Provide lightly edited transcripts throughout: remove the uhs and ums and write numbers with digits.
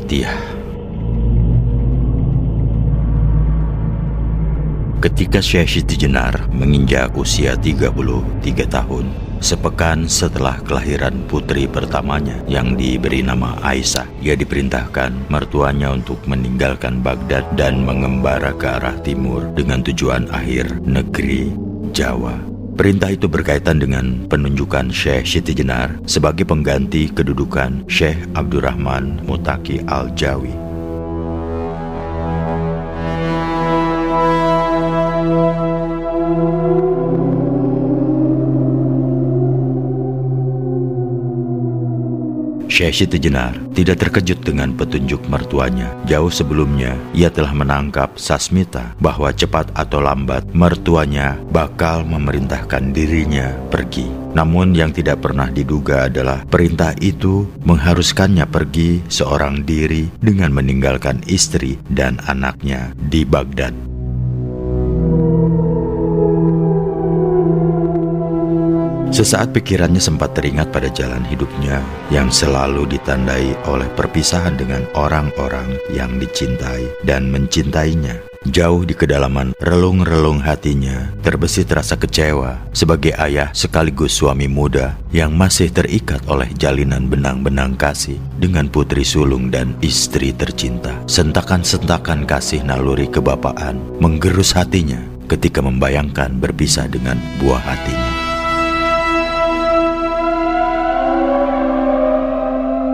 Al-Fatihah. Ketika Syekh Siti Jenar menginjak usia 33 tahun, sepekan setelah kelahiran putri pertamanya yang diberi nama Aisyah, ia diperintahkan mertuanya untuk meninggalkan Baghdad dan mengembara ke arah timur dengan tujuan akhir negeri Jawa. Perintah itu berkaitan dengan penunjukan Syekh Siti Jenar sebagai pengganti kedudukan Syekh Abdurrahman Mutaki Al-Jawi. Syekh Siti Jenar tidak terkejut dengan petunjuk mertuanya. Jauh sebelumnya, ia telah menangkap Sasmita bahwa cepat atau lambat mertuanya bakal memerintahkan dirinya pergi. Namun yang tidak pernah diduga adalah perintah itu mengharuskannya pergi seorang diri dengan meninggalkan istri dan anaknya di Baghdad. Sesaat pikirannya sempat teringat pada jalan hidupnya yang selalu ditandai oleh perpisahan dengan orang-orang yang dicintai dan mencintainya. Jauh di kedalaman relung-relung hatinya terbesit rasa kecewa sebagai ayah sekaligus suami muda yang masih terikat oleh jalinan benang-benang kasih dengan putri sulung dan istri tercinta. Sentakan-sentakan kasih naluri kebapaan menggerus hatinya ketika membayangkan berpisah dengan buah hatinya.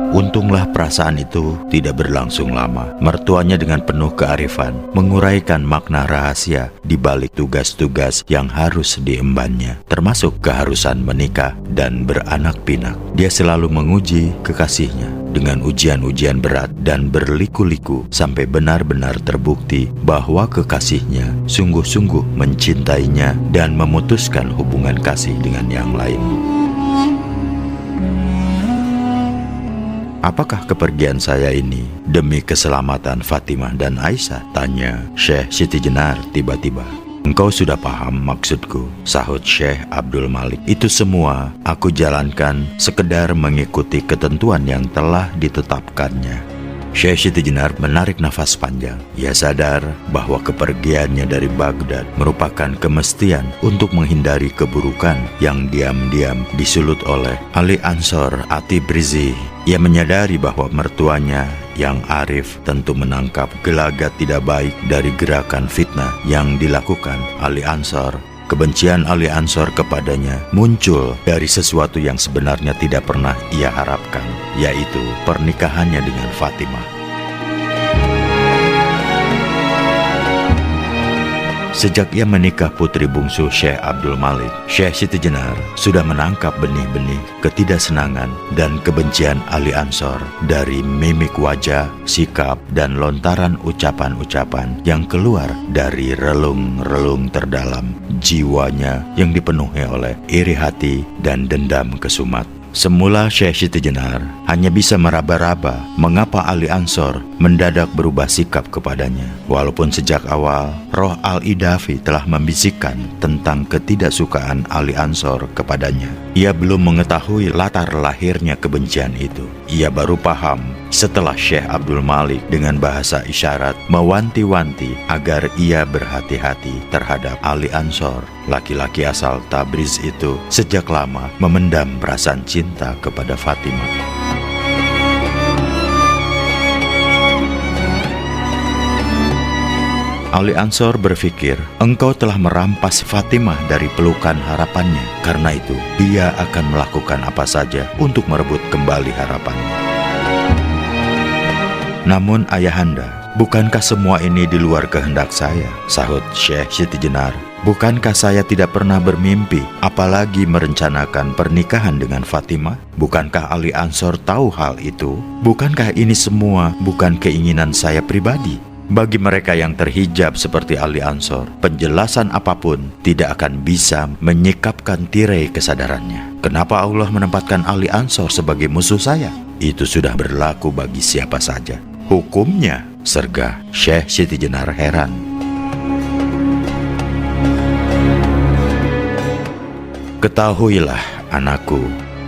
Untunglah perasaan itu tidak berlangsung lama. Mertuanya dengan penuh kearifan menguraikan makna rahasia di balik tugas-tugas yang harus diembannya, termasuk keharusan menikah dan beranak pinak. Dia selalu menguji kekasihnya dengan ujian-ujian berat dan berliku-liku sampai benar-benar terbukti bahwa kekasihnya sungguh-sungguh mencintainya dan memutuskan hubungan kasih dengan yang lain. "Apakah kepergian saya ini demi keselamatan Fatimah dan Aisyah?" tanya Syekh Siti Jenar tiba-tiba. "Engkau sudah paham maksudku," sahut Syekh Abdul Malik. "Itu semua aku jalankan sekedar mengikuti ketentuan yang telah ditetapkannya." Syekh Siti Jenar menarik nafas panjang. Ia sadar bahwa kepergiannya dari Baghdad merupakan kemestian untuk menghindari keburukan yang diam-diam disulut oleh Ali Ansor At-Tibrizi. Ia menyadari bahwa mertuanya yang arif tentu menangkap gelagat tidak baik dari gerakan fitnah yang dilakukan Ali Ansor. Kebencian Ali Ansor kepadanya muncul dari sesuatu yang sebenarnya tidak pernah ia harapkan, yaitu pernikahannya dengan Fatimah. Sejak ia menikah putri bungsu Syekh Abdul Malik, Syekh Siti Jenar sudah menangkap benih-benih ketidaksenangan dan kebencian Ali Ansor dari mimik wajah, sikap, dan lontaran ucapan-ucapan yang keluar dari relung-relung terdalam jiwanya yang dipenuhi oleh iri hati dan dendam kesumat. Semula Syekh Siti Jenar hanya bisa meraba-raba mengapa Ali Ansor mendadak berubah sikap kepadanya. Walaupun sejak awal roh Al-Idafi telah membisikkan tentang ketidaksukaan Ali Ansor kepadanya, ia belum mengetahui latar lahirnya kebencian itu. Ia baru paham setelah Syekh Abdul Malik dengan bahasa isyarat mewanti-wanti agar ia berhati-hati terhadap Ali Ansor. Laki-laki asal Tabriz itu sejak lama memendam perasaan cinta kepada Fatimah. Ali Ansor berpikir, engkau telah merampas Fatimah dari pelukan harapannya. Karena itu, dia akan melakukan apa saja untuk merebut kembali harapannya. Namun ayahanda, bukankah semua ini di luar kehendak saya? Sahut Syekh Siti Jenar. Bukankah saya tidak pernah bermimpi, apalagi merencanakan pernikahan dengan Fatimah? Bukankah Ali Ansor tahu hal itu? Bukankah ini semua bukan keinginan saya pribadi? Bagi mereka yang terhijab seperti Ali Ansor, penjelasan apapun tidak akan bisa menyikapkan tirai kesadarannya. Kenapa Allah menempatkan Ali Ansor sebagai musuh saya? Itu sudah berlaku bagi siapa saja. Hukumnya, sergah Syekh Siti Jenar heran. "Ketahuilah, anakku,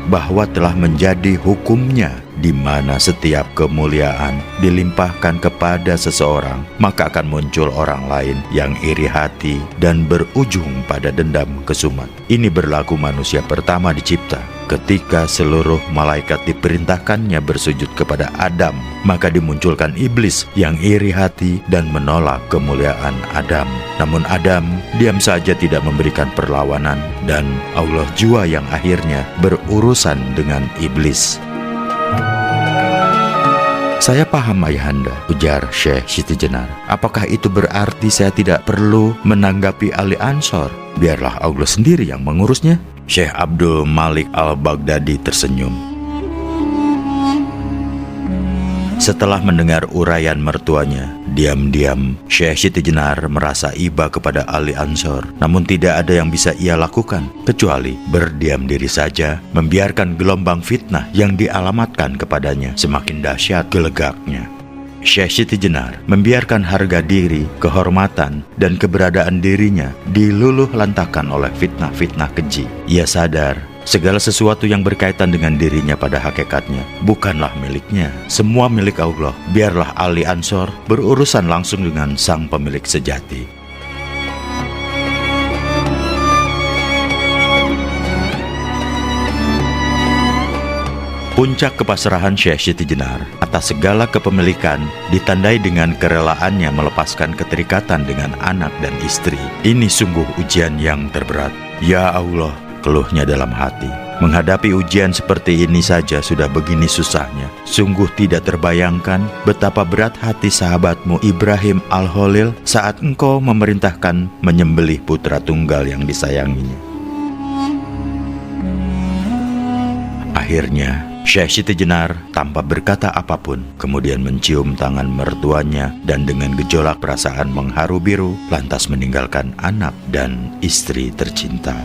bahwa telah menjadi hukumnya, di mana setiap kemuliaan dilimpahkan kepada seseorang, maka akan muncul orang lain yang iri hati dan berujung pada dendam kesumat. Ini berlaku manusia pertama dicipta. Ketika seluruh malaikat diperintahkannya bersujud kepada Adam, maka dimunculkan iblis yang iri hati dan menolak kemuliaan Adam. Namun Adam diam saja tidak memberikan perlawanan, dan Allah jua yang akhirnya berurusan dengan iblis. Saya paham ayahanda, ujar Syekh Siti Jenar. Apakah itu berarti saya tidak perlu menanggapi Ali Ansor? Biarlah Allah sendiri yang mengurusnya. Syekh Abdul Malik Al-Baghdadi tersenyum. Setelah mendengar uraian mertuanya, diam-diam Syekh Siti Jenar merasa iba kepada Ali Ansor. Namun tidak ada yang bisa ia lakukan, kecuali berdiam diri saja, membiarkan gelombang fitnah yang dialamatkan kepadanya semakin dahsyat gelegaknya. Syekh Siti Jenar membiarkan harga diri, kehormatan, dan keberadaan dirinya diluluh lantakan oleh fitnah-fitnah keji. Ia sadar segala sesuatu yang berkaitan dengan dirinya pada hakikatnya bukanlah miliknya. Semua milik Allah. Biarlah Ali Ansor berurusan langsung dengan sang pemilik sejati. Puncak kepasrahan Syekh Siti Jenar atas segala kepemilikan ditandai dengan kerelaannya melepaskan keterikatan dengan anak dan istri. Ini sungguh ujian yang terberat. Ya Allah, keluhnya dalam hati. Menghadapi ujian seperti ini saja sudah begini susahnya. Sungguh tidak terbayangkan betapa berat hati sahabatmu Ibrahim Al-Khalil saat engkau memerintahkan menyembelih putra tunggal yang disayanginya. Akhirnya Syekh Siti Jenar tanpa berkata apapun, kemudian mencium tangan mertuanya dan dengan gejolak perasaan mengharu biru lantas meninggalkan anak dan istri tercinta.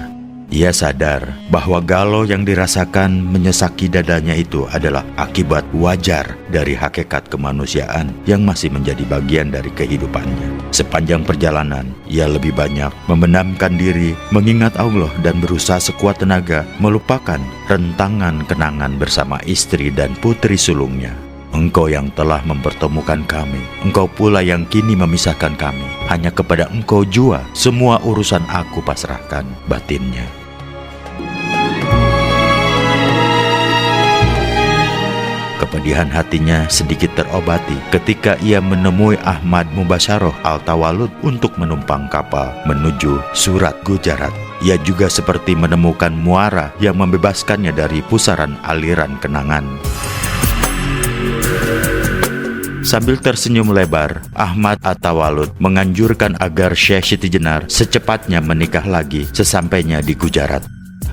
Ia sadar bahwa galau yang dirasakan menyesaki dadanya itu adalah akibat wajar dari hakikat kemanusiaan yang masih menjadi bagian dari kehidupannya. Sepanjang perjalanan, ia lebih banyak membenamkan diri, mengingat Allah dan berusaha sekuat tenaga melupakan rentangan kenangan bersama istri dan putri sulungnya. Engkau yang telah mempertemukan kami, Engkau pula yang kini memisahkan kami. Hanya kepada Engkau jua semua urusan aku pasrahkan, batinnya. Kepedihan hatinya sedikit terobati ketika ia menemui Ahmad Mubasyaroh Al-Tawalud untuk menumpang kapal menuju Surat Gujarat. Ia juga seperti menemukan muara yang membebaskannya dari pusaran aliran kenangan. Sambil tersenyum lebar, Ahmad At-Tawalud menganjurkan agar Syekh Siti Jenar secepatnya menikah lagi sesampainya di Gujarat.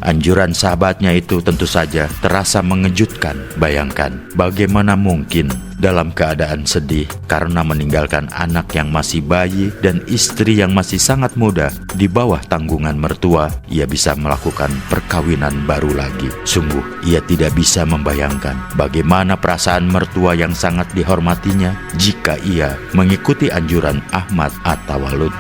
Anjuran sahabatnya itu tentu saja terasa mengejutkan. Bayangkan bagaimana mungkin dalam keadaan sedih karena meninggalkan anak yang masih bayi dan istri yang masih sangat muda di bawah tanggungan mertua, ia bisa melakukan perkawinan baru lagi. Sungguh ia tidak bisa membayangkan bagaimana perasaan mertua yang sangat dihormatinya jika ia mengikuti anjuran Ahmad At-Tawalud.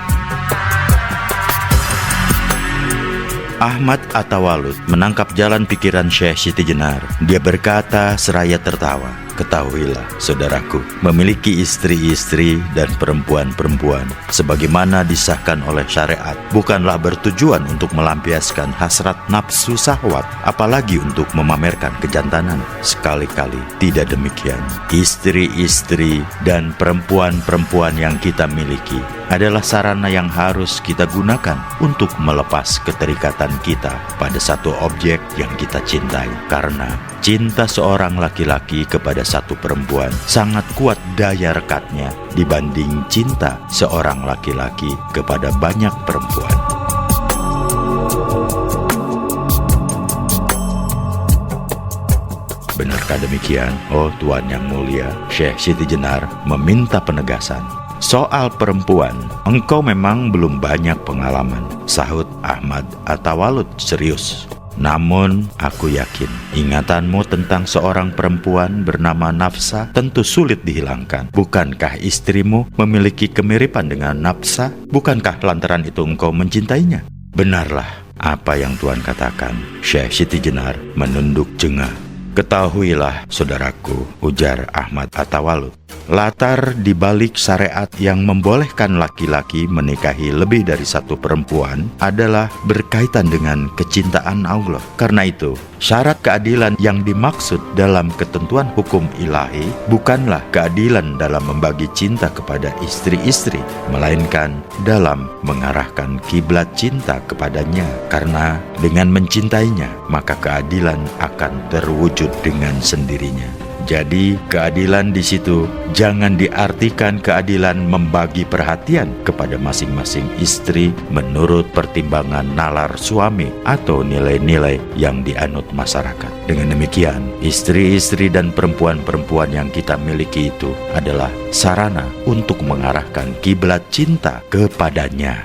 Ahmad At-Tawalud menangkap jalan pikiran Syekh Siti Jenar. Dia berkata seraya tertawa, "Ketahuilah, saudaraku, memiliki istri-istri dan perempuan-perempuan sebagaimana disahkan oleh syariat bukanlah bertujuan untuk melampiaskan hasrat nafsu syahwat, apalagi untuk memamerkan kejantanan. Sekali-kali tidak demikian. Istri-istri dan perempuan-perempuan yang kita miliki adalah sarana yang harus kita gunakan untuk melepas keterikatan kita pada satu objek yang kita cintai. Karena cinta seorang laki-laki kepada satu perempuan sangat kuat daya rekatnya dibanding cinta seorang laki-laki kepada banyak perempuan." Benarkah demikian? Oh Tuan yang mulia, Syekh Siti Jenar meminta penegasan. "Soal perempuan, engkau memang belum banyak pengalaman," sahut Ahmad At-Tawalud serius. "Namun aku yakin ingatanmu tentang seorang perempuan bernama Nafsa tentu sulit dihilangkan. Bukankah istrimu memiliki kemiripan dengan Nafsa? Bukankah lantaran itu engkau mencintainya?" "Benarlah, apa yang Tuan katakan. Syekh Siti Jenar menunduk jengah. Ketahuilah saudaraku, ujar Ahmad At-Tawalud, latar di balik syariat yang membolehkan laki-laki menikahi lebih dari satu perempuan adalah berkaitan dengan kecintaan Allah. Karena itu, syarat keadilan yang dimaksud dalam ketentuan hukum ilahi bukanlah keadilan dalam membagi cinta kepada istri-istri, melainkan dalam mengarahkan kiblat cinta kepadanya. Karena dengan mencintainya, maka keadilan akan terwujud dengan sendirinya. Jadi keadilan di situ jangan diartikan keadilan membagi perhatian kepada masing-masing istri menurut pertimbangan nalar suami atau nilai-nilai yang dianut masyarakat. Dengan demikian, istri-istri dan perempuan-perempuan yang kita miliki itu adalah sarana untuk mengarahkan kiblat cinta kepadanya.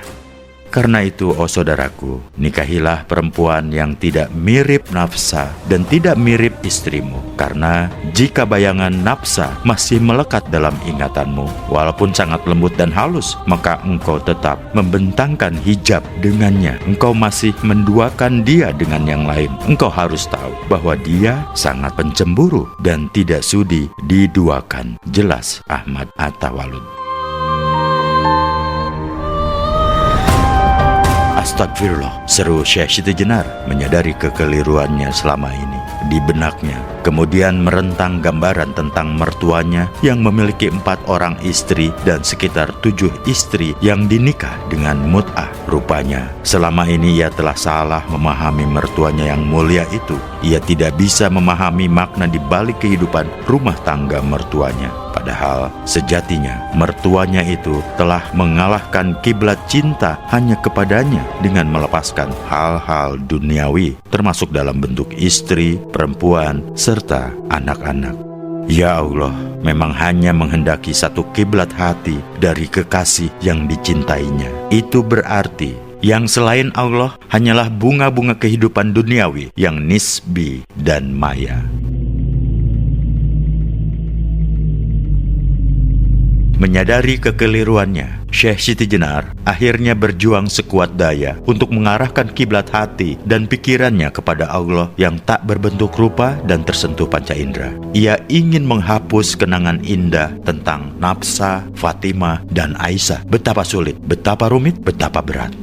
Karena itu, oh saudaraku, nikahilah perempuan yang tidak mirip nafsa dan tidak mirip istrimu. Karena jika bayangan nafsa masih melekat dalam ingatanmu, walaupun sangat lembut dan halus, maka engkau tetap membentangkan hijab dengannya. Engkau masih menduakan dia dengan yang lain. Engkau harus tahu bahwa dia sangat pencemburu dan tidak sudi diduakan. Jelas Ahmad At-Tawalud. Astagfirullah, seru Syekh Siti Jenar menyadari kekeliruannya selama ini. Di benaknya kemudian merentang gambaran tentang mertuanya yang memiliki 4 orang istri dan sekitar 7 istri yang dinikah dengan mut'ah. Rupanya selama ini ia telah salah memahami mertuanya yang mulia itu. Ia tidak bisa memahami makna di balik kehidupan rumah tangga mertuanya. Padahal sejatinya mertuanya itu telah mengalahkan kiblat cinta hanya kepadanya dengan melepaskan hal-hal duniawi, termasuk dalam bentuk istri, perempuan, serta anak-anak. Ya Allah, memang hanya menghendaki satu kiblat hati dari kekasih yang dicintainya. Itu berarti yang selain Allah hanyalah bunga-bunga kehidupan duniawi yang nisbi dan maya. Menyadari kekeliruannya, Syekh Siti Jenar akhirnya berjuang sekuat daya untuk mengarahkan kiblat hati dan pikirannya kepada Allah yang tak berbentuk rupa dan tersentuh panca indera. Ia ingin menghapus kenangan indah tentang Nafsa, Fatimah, dan Aisyah. Betapa sulit, betapa rumit, betapa berat.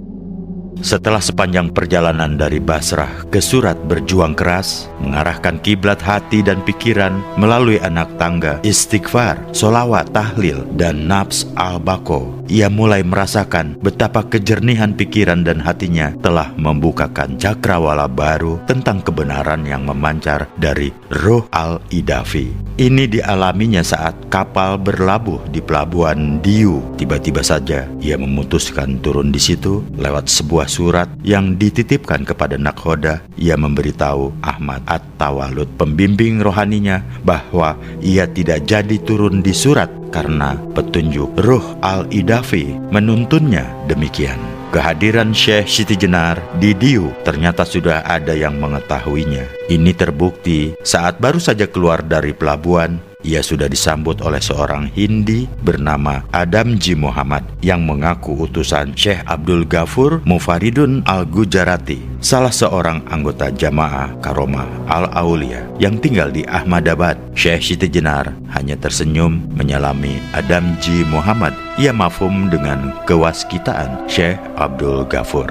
Setelah sepanjang perjalanan dari Basrah ke Surat berjuang keras, mengarahkan kiblat hati dan pikiran melalui anak tangga, istighfar, solawat, tahlil, dan nafs al-baqo, ia mulai merasakan betapa kejernihan pikiran dan hatinya telah membukakan cakrawala baru tentang kebenaran yang memancar dari Ruh al-Idafi. Ini dialaminya saat kapal berlabuh di pelabuhan Diu. Tiba-tiba saja ia memutuskan turun di situ. Lewat sebuah surat yang dititipkan kepada nakhoda, ia memberitahu Ahmad At-Tawalud, pembimbing rohaninya, bahwa ia tidak jadi turun di Surat karena petunjuk Ruh al-Idafi menuntunnya demikian. Kehadiran Syekh Siti Jenar di Diu ternyata sudah ada yang mengetahuinya. Ini terbukti saat baru saja keluar dari pelabuhan, ia sudah disambut oleh seorang Hindi bernama Adamji Muhammad yang mengaku utusan Syekh Abdul Ghafur Mufaridun Al-Gujarati, salah seorang anggota jamaah Karomah Al-Aulia yang tinggal di Ahmadabad. Syekh Siti Jenar hanya tersenyum menyalami Adamji Muhammad. Ia mafhum dengan kewaskitaan Syekh Abdul Ghafur.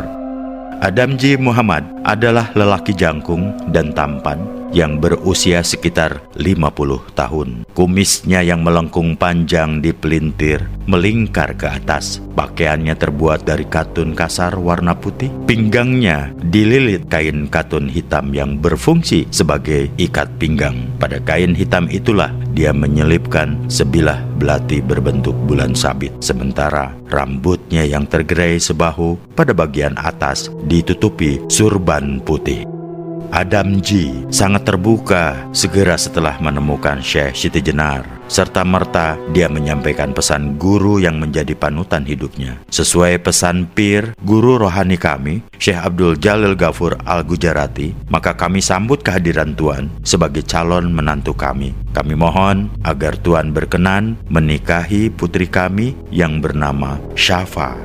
Adamji Muhammad adalah lelaki jangkung dan tampan yang berusia sekitar 50 tahun. Kumisnya yang melengkung panjang dipelintir melingkar ke atas. Pakaiannya terbuat dari katun kasar warna putih. Pinggangnya dililit kain katun hitam yang berfungsi sebagai ikat pinggang. Pada kain hitam itulah dia menyelipkan sebilah belati berbentuk bulan sabit. Sementara rambutnya yang tergerai sebahu pada bagian atas ditutupi surban putih. Adamji sangat terbuka segera setelah menemukan Syekh Siti Jenar. Serta merta dia menyampaikan pesan guru yang menjadi panutan hidupnya. Sesuai pesan pir, guru rohani kami, Syekh Abdul Jalil Ghafur Al-Gujarati, maka kami sambut kehadiran Tuan sebagai calon menantu kami. Kami mohon agar Tuan berkenan menikahi putri kami yang bernama Syafa.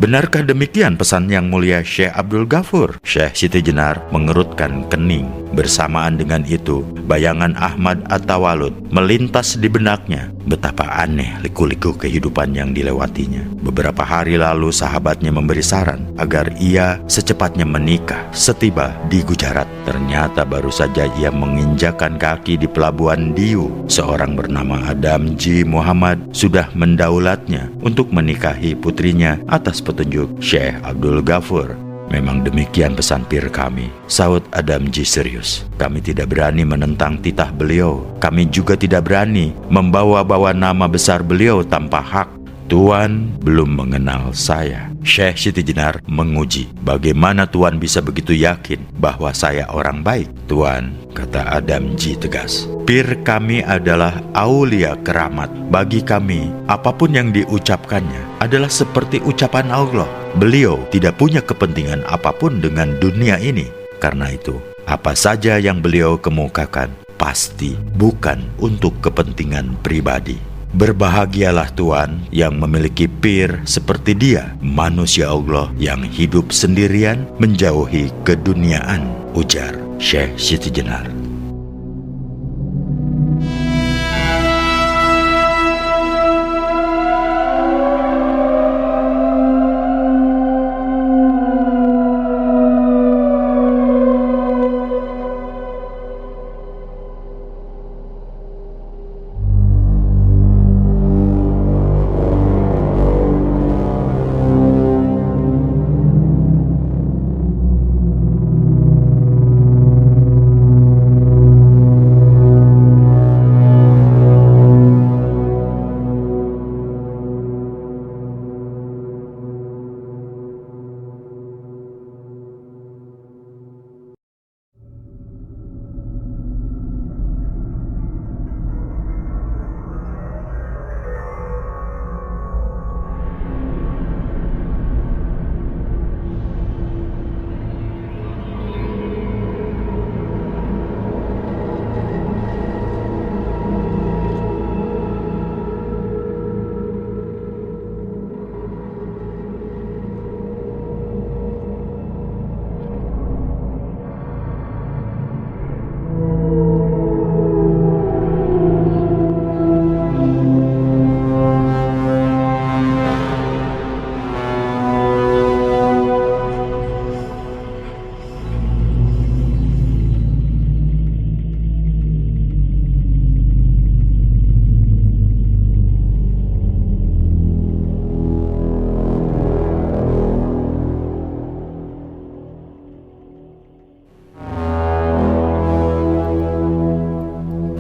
Benarkah demikian pesan Yang Mulia Syekh Abdul Ghafur? Syekh Siti Jenar mengerutkan kening. Bersamaan dengan itu, bayangan Ahmad At-Tawalud melintas di benaknya. Betapa aneh liku-liku kehidupan yang dilewatinya. Beberapa hari lalu sahabatnya memberi saran agar ia secepatnya menikah setiba di Gujarat. Ternyata baru saja ia menginjakan kaki di pelabuhan Diu, seorang bernama Adam G. Muhammad sudah mendaulatnya untuk menikahi putrinya atas petunjuk Syekh Abdul Ghafur. Memang demikian pesan pir kami, sahut Adam G. serius. Kami tidak berani menentang titah beliau. Kami juga tidak berani membawa-bawa nama besar beliau tanpa hak. Tuan belum mengenal saya. Syekh Siti Jenar menguji. Bagaimana Tuan bisa begitu yakin bahwa saya orang baik? Tuan, kata Adam G. tegas, pir kami adalah aulia keramat. Bagi kami, apapun yang diucapkannya adalah seperti ucapan Allah. Beliau tidak punya kepentingan apapun dengan dunia ini. Karena itu, apa saja yang beliau kemukakan pasti bukan untuk kepentingan pribadi. Berbahagialah Tuan yang memiliki pir seperti dia, manusia Allah yang hidup sendirian menjauhi keduniaan, ujar Syekh Siti Jenar.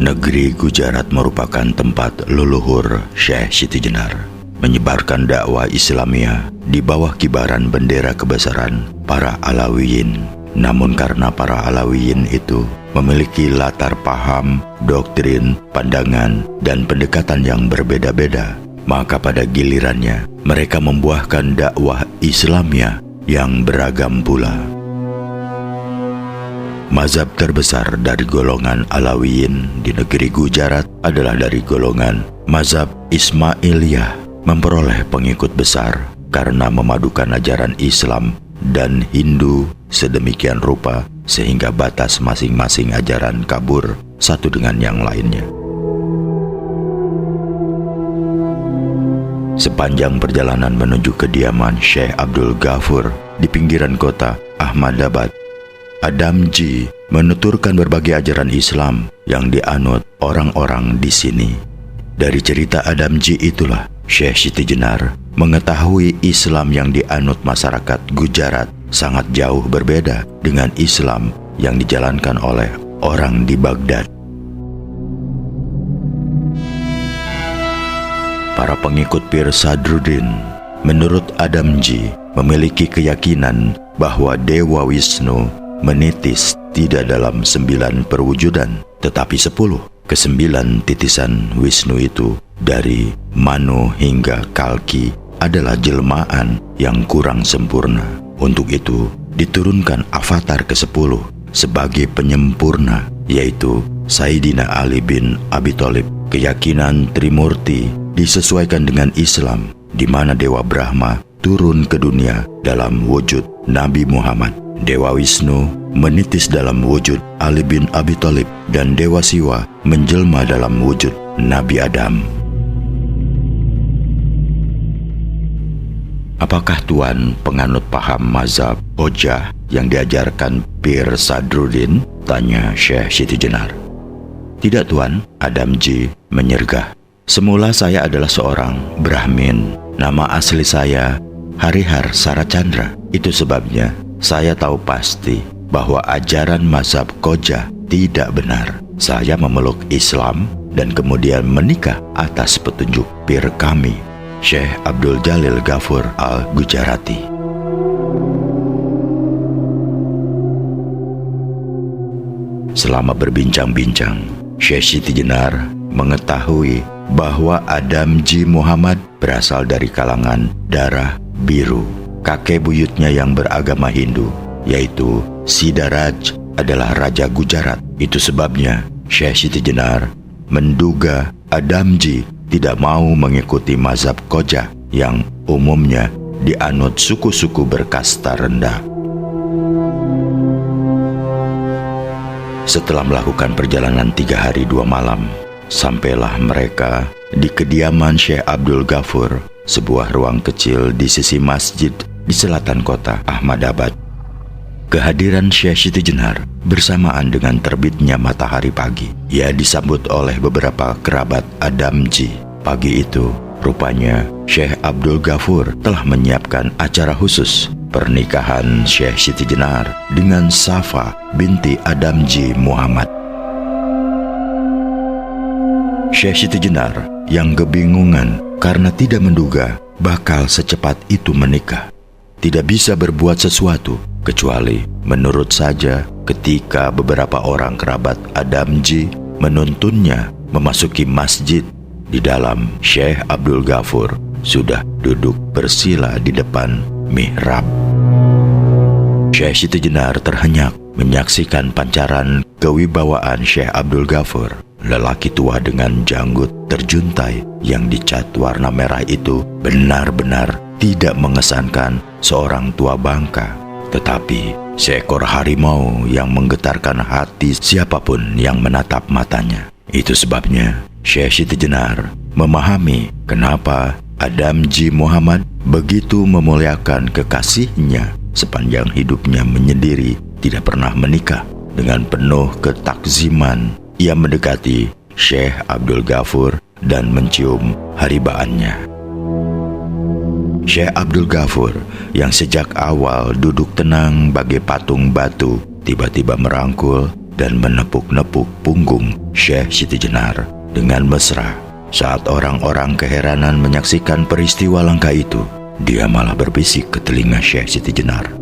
Negeri Gujarat merupakan tempat leluhur Syekh Siti Jenar menyebarkan dakwah Islamiyah di bawah kibaran bendera kebesaran para Alawiyin. Namun karena para Alawiyin itu memiliki latar paham, doktrin, pandangan, dan pendekatan yang berbeda-beda, maka pada gilirannya mereka membuahkan dakwah Islamiyah yang beragam pula. Mazhab terbesar dari golongan Alawiyin di negeri Gujarat adalah dari golongan Mazhab Ismailiyah, memperoleh pengikut besar karena memadukan ajaran Islam dan Hindu sedemikian rupa sehingga batas masing-masing ajaran kabur satu dengan yang lainnya. Sepanjang perjalanan menuju kediaman Syekh Abdul Ghafur di pinggiran kota Ahmadabad, Adam G. menuturkan berbagai ajaran Islam yang dianut orang-orang di sini. Dari cerita Adam G. itulah Syekh Siti Jenar mengetahui Islam yang dianut masyarakat Gujarat sangat jauh berbeda dengan Islam yang dijalankan oleh orang di Baghdad. Para pengikut Pir Sadruddin, menurut Adam G., memiliki keyakinan bahwa Dewa Wisnu menitis tidak dalam 9 perwujudan, tetapi 10. Ke-9 titisan Wisnu itu, dari Manu hingga Kalki, adalah jelmaan yang kurang sempurna. Untuk itu, diturunkan avatar ke-10 sebagai penyempurna, yaitu Sayyidina Ali bin Abi Thalib. Keyakinan Trimurti disesuaikan dengan Islam, di mana Dewa Brahma turun ke dunia dalam wujud Nabi Muhammad. Dewa Wisnu menitis dalam wujud Ali bin Abi Thalib, dan Dewa Siwa menjelma dalam wujud Nabi Adam. Apakah Tuan penganut paham mazhab Hojah yang diajarkan Pir Sadruddin? Tanya Syekh Siti Jenar. Tidak Tuan, Adamji menyergah. Semula saya adalah seorang Brahmin. Nama asli saya Harihar Sarachandra. Itu sebabnya saya tahu pasti bahwa ajaran mazhab Hojah tidak benar. Saya memeluk Islam dan kemudian menikah atas petunjuk pir kami, Syekh Abdul Jalil Ghafur Al-Gujarati. Selama berbincang-bincang, Syekh Siti Jenar mengetahui bahwa Adamji Muhammad berasal dari kalangan darah biru. Kakek buyutnya yang beragama Hindu, yaitu Sidaraj, adalah Raja Gujarat. Itu sebabnya Syekh Siti Jenar menduga Adamji tidak mau mengikuti mazhab Hojah yang umumnya dianut suku-suku berkasta rendah. Setelah melakukan perjalanan 3 hari 2 malam, sampailah mereka di kediaman Syekh Abdul Ghafur, sebuah ruang kecil di sisi masjid di selatan kota Ahmadabad. Kehadiran Syekh Siti Jenar bersamaan dengan terbitnya matahari pagi. Ia disambut oleh beberapa kerabat Adamji. Pagi itu, rupanya Syekh Abdul Ghafur telah menyiapkan acara khusus pernikahan Syekh Siti Jenar dengan Safa binti Adamji Muhammad. Syekh Siti Jenar yang kebingungan karena tidak menduga bakal secepat itu menikah. Tidak bisa berbuat sesuatu kecuali menurut saja ketika beberapa orang kerabat Adamji menuntunnya memasuki masjid. Di dalam, Syekh Abdul Ghafur sudah duduk bersila di depan mihrab. Syekh Siti Jenar terhenyak menyaksikan pancaran kewibawaan Syekh Abdul Ghafur. Lelaki tua dengan janggut terjuntai yang dicat warna merah itu benar-benar tidak mengesankan seorang tua bangka, tetapi seekor harimau yang menggetarkan hati siapapun yang menatap matanya. Itu sebabnya Syekh Siti Jenar memahami kenapa Adamji Muhammad begitu memuliakan kekasihnya. Sepanjang hidupnya menyendiri, tidak pernah menikah. Dengan penuh ketakziman, ia mendekati Syekh Abdul Ghafur dan mencium haribaannya. Syekh Abdul Ghafur yang sejak awal duduk tenang bagai patung batu, tiba-tiba merangkul dan menepuk-nepuk punggung Syekh Siti Jenar dengan mesra. Saat orang-orang keheranan menyaksikan peristiwa langka itu, dia malah berbisik ke telinga Syekh Siti Jenar.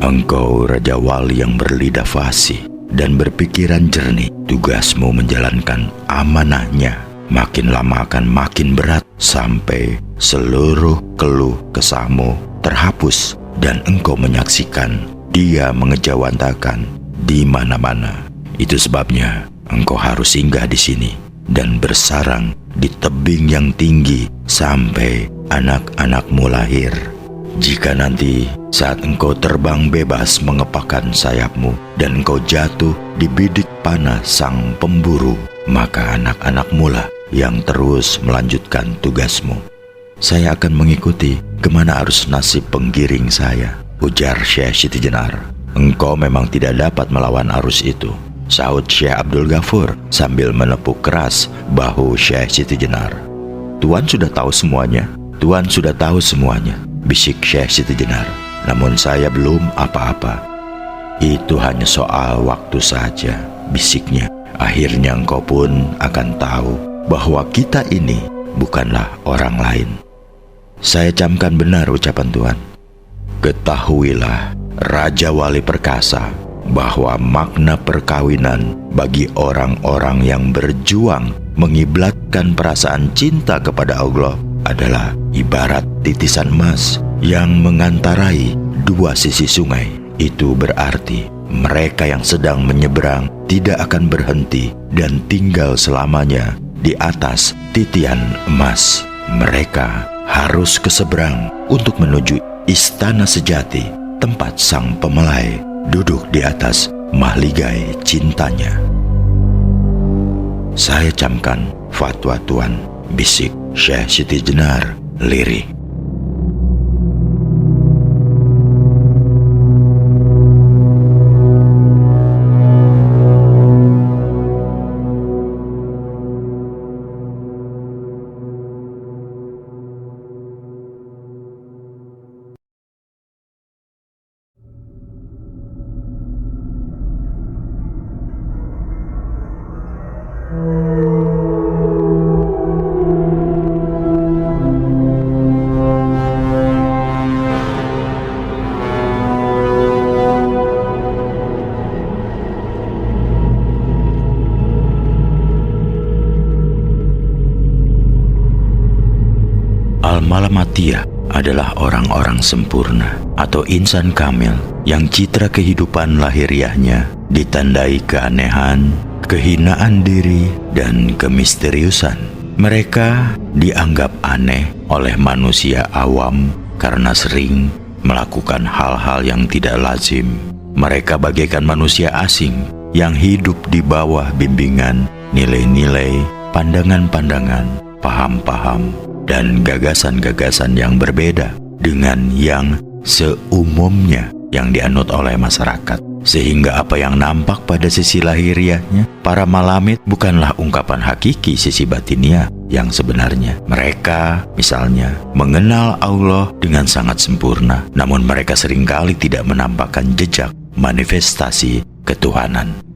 Engkau Raja Wali yang berlidah fasih dan berpikiran jernih. Tugasmu menjalankan amanahnya makin lama akan makin berat sampai seluruh keluh kesahmu terhapus dan engkau menyaksikan dia mengejawantakan di mana-mana. Itu sebabnya engkau harus singgah di sini dan bersarang di tebing yang tinggi sampai anak-anakmu lahir. Jika nanti saat engkau terbang bebas mengepakkan sayapmu dan engkau jatuh di bidik panah sang pemburu, maka anak-anakmu lah yang terus melanjutkan tugasmu. Saya akan mengikuti kemana arus nasib penggiring saya, ujar Syekh Siti Jenar. Engkau memang tidak dapat melawan arus itu, sahut Syekh Abdul Ghafur sambil menepuk keras bahu Syekh Siti Jenar. Tuan sudah tahu semuanya, Tuan sudah tahu semuanya, bisik Syekh Siti Jenar. Namun saya belum apa-apa. Itu hanya soal waktu saja, bisiknya. Akhirnya engkau pun akan tahu bahwa kita ini bukanlah orang lain. Saya camkan benar ucapan Tuan. Ketahuilah, Raja Wali Perkasa, bahwa makna perkawinan bagi orang-orang yang berjuang mengiblatkan perasaan cinta kepada Allah adalah ibarat titisan emas yang mengantarai dua sisi sungai. Itu berarti mereka yang sedang menyeberang tidak akan berhenti dan tinggal selamanya di atas titian emas. Mereka harus ke seberang untuk menuju istana sejati, tempat sang pemelai duduk di atas mahligai cintanya. Saya camkan fatwa Tuan, bisik Syekh Siti Jenar lirih. Al-Malamatiyah adalah orang-orang sempurna atau insan kamil yang citra kehidupan lahiriahnya ditandai keanehan, kehinaan diri, dan kemisteriusan. Mereka dianggap aneh oleh manusia awam karena sering melakukan hal-hal yang tidak lazim. Mereka bagaikan manusia asing yang hidup di bawah bimbingan nilai-nilai, pandangan-pandangan, paham-paham, dan gagasan-gagasan yang berbeda dengan yang seumumnya yang dianut oleh masyarakat. Sehingga apa yang nampak pada sisi lahiriahnya para malamit bukanlah ungkapan hakiki sisi batiniah yang sebenarnya. Mereka misalnya mengenal Allah dengan sangat sempurna, namun mereka seringkali tidak menampakkan jejak manifestasi ketuhanan.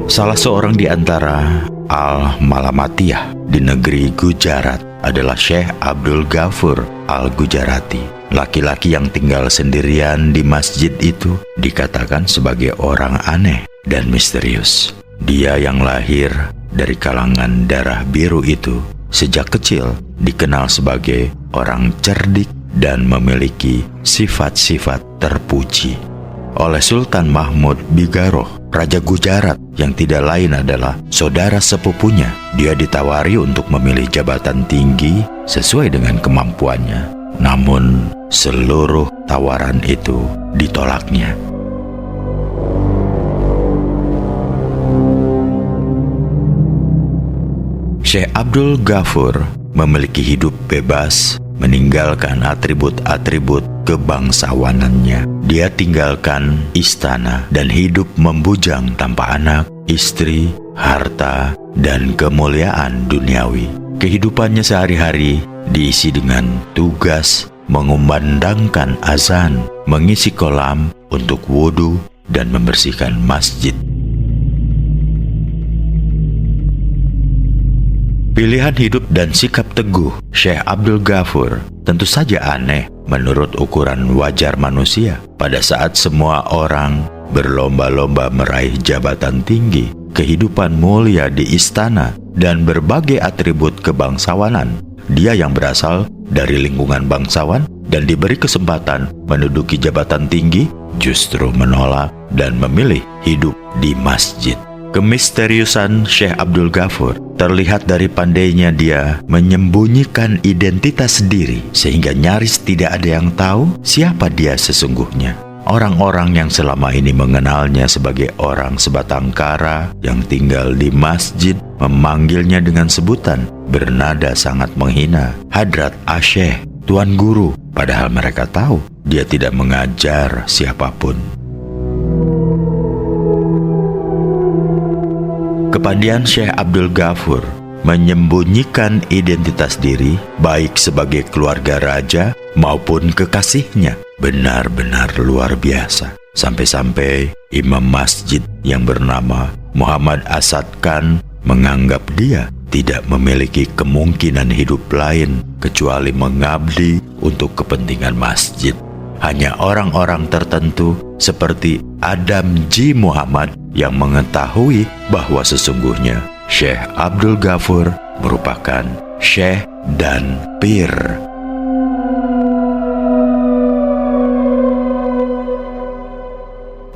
Salah seorang di antara Al-Malamatiyah di negeri Gujarat adalah Syekh Abdul Ghafur Al-Gujarati. Laki-laki yang tinggal sendirian di masjid itu dikatakan sebagai orang aneh dan misterius. Dia yang lahir dari kalangan darah biru itu sejak kecil dikenal sebagai orang cerdik dan memiliki sifat-sifat terpuji. Oleh Sultan Mahmud Bigaroh, Raja Gujarat yang tidak lain adalah saudara sepupunya. Dia ditawari untuk memilih jabatan tinggi sesuai dengan kemampuannya. Namun seluruh tawaran itu ditolaknya. Syekh Abdul Ghafur memiliki hidup bebas, meninggalkan atribut-atribut kebangsawanannya. Dia tinggalkan istana dan hidup membujang tanpa anak, istri, harta, dan kemuliaan duniawi. Kehidupannya sehari-hari diisi dengan tugas mengumandangkan azan, mengisi kolam untuk wudhu, dan membersihkan masjid. Pilihan hidup dan sikap teguh Syekh Abdul Ghafur tentu saja aneh menurut ukuran wajar manusia. Pada saat semua orang berlomba-lomba meraih jabatan tinggi, kehidupan mulia di istana, dan berbagai atribut kebangsawanan, dia yang berasal dari lingkungan bangsawan dan diberi kesempatan menduduki jabatan tinggi justru menolak dan memilih hidup di masjid. Kemisteriusan Syekh Abdul Ghafur terlihat dari pandainya dia menyembunyikan identitas diri sehingga nyaris tidak ada yang tahu siapa dia sesungguhnya. Orang-orang yang selama ini mengenalnya sebagai orang sebatang kara yang tinggal di masjid memanggilnya dengan sebutan bernada sangat menghina, Hadrat Asyekh, Tuan Guru, padahal mereka tahu dia tidak mengajar siapapun. Kepandian Syekh Abdul Ghafur menyembunyikan identitas diri baik sebagai keluarga raja maupun kekasihnya benar-benar luar biasa. Sampai-sampai imam masjid yang bernama Muhammad Asad Khan menganggap dia tidak memiliki kemungkinan hidup lain kecuali mengabdi untuk kepentingan masjid. Hanya orang-orang tertentu seperti Adam J. Muhammad yang mengetahui bahwa sesungguhnya Syekh Abdul Ghafur merupakan syekh dan pir.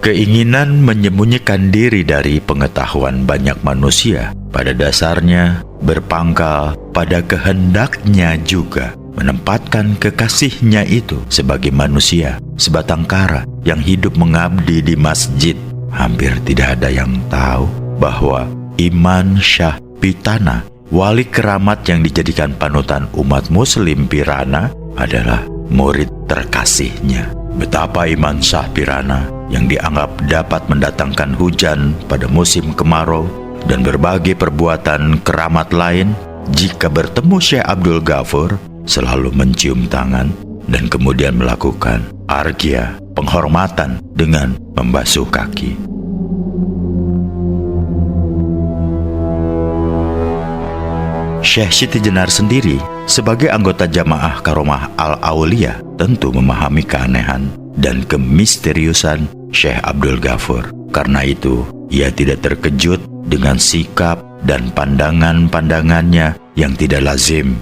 Keinginan menyembunyikan diri dari pengetahuan banyak manusia pada dasarnya berpangkal pada kehendaknya juga menempatkan kekasihnya itu sebagai manusia, sebatang kara yang hidup mengabdi di masjid. Hampir tidak ada yang tahu bahwa Iman Shah Pitana, wali keramat yang dijadikan panutan umat muslim Pirana, adalah murid terkasihnya. Betapa Iman Shah Pirana yang dianggap dapat mendatangkan hujan pada musim kemarau dan berbagai perbuatan keramat lain, jika bertemu Syekh Abdul Ghafur selalu mencium tangan dan kemudian melakukan arghya, penghormatan dengan membasuh kaki. Syekh Siti Jenar sendiri sebagai anggota jamaah Karomah Al-Aulia tentu memahami keanehan dan kemisteriusan Syekh Abdul Ghafur. Karena itu, ia tidak terkejut dengan sikap dan pandangan-pandangannya yang tidak lazim.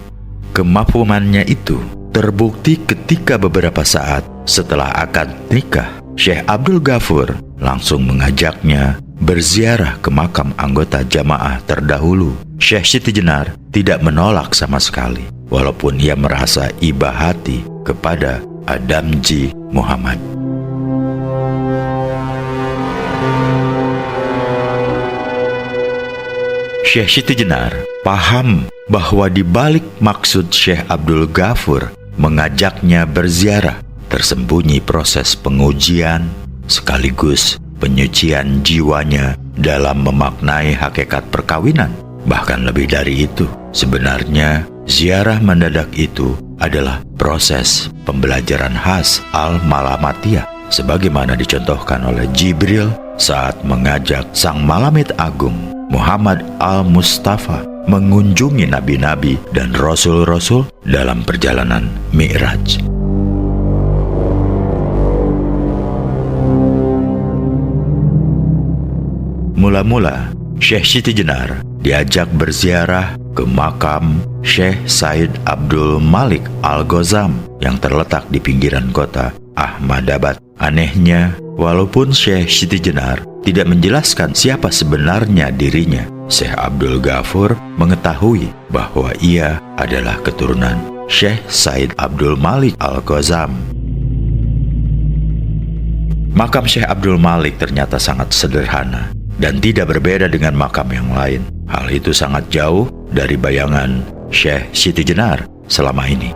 Kemafhumannya itu terbukti ketika beberapa saat setelah akad nikah, Syekh Abdul Ghafur langsung mengajaknya berziarah ke makam anggota jamaah terdahulu. Syekh Siti Jenar tidak menolak sama sekali, walaupun ia merasa iba hati kepada Adamji Muhammad. Syekh Siti Jenar paham bahwa di balik maksud Syekh Abdul Ghafur mengajaknya berziarah tersembunyi proses pengujian sekaligus penyucian jiwanya dalam memaknai hakikat perkawinan. Bahkan lebih dari itu, sebenarnya ziarah mendadak itu adalah proses pembelajaran khas Al-Malamatiyah, sebagaimana dicontohkan oleh Jibril saat mengajak Sang Malamit Agung Muhammad Al-Mustafa mengunjungi nabi-nabi dan rasul-rasul dalam perjalanan Mi'raj. Mula-mula, Syekh Siti Jenar diajak berziarah ke makam Syekh Said Abdul Malik Al-Ghazam yang terletak di pinggiran kota Ahmadabad. Anehnya, walaupun Syekh Siti Jenar tidak menjelaskan siapa sebenarnya dirinya, Syekh Abdul Ghafur mengetahui bahwa ia adalah keturunan Syekh Said Abdul Malik Al-Ghazam. Makam Syekh Abdul Malik ternyata sangat sederhana dan tidak berbeda dengan makam yang lain. Hal itu sangat jauh dari bayangan Syekh Siti Jenar selama ini.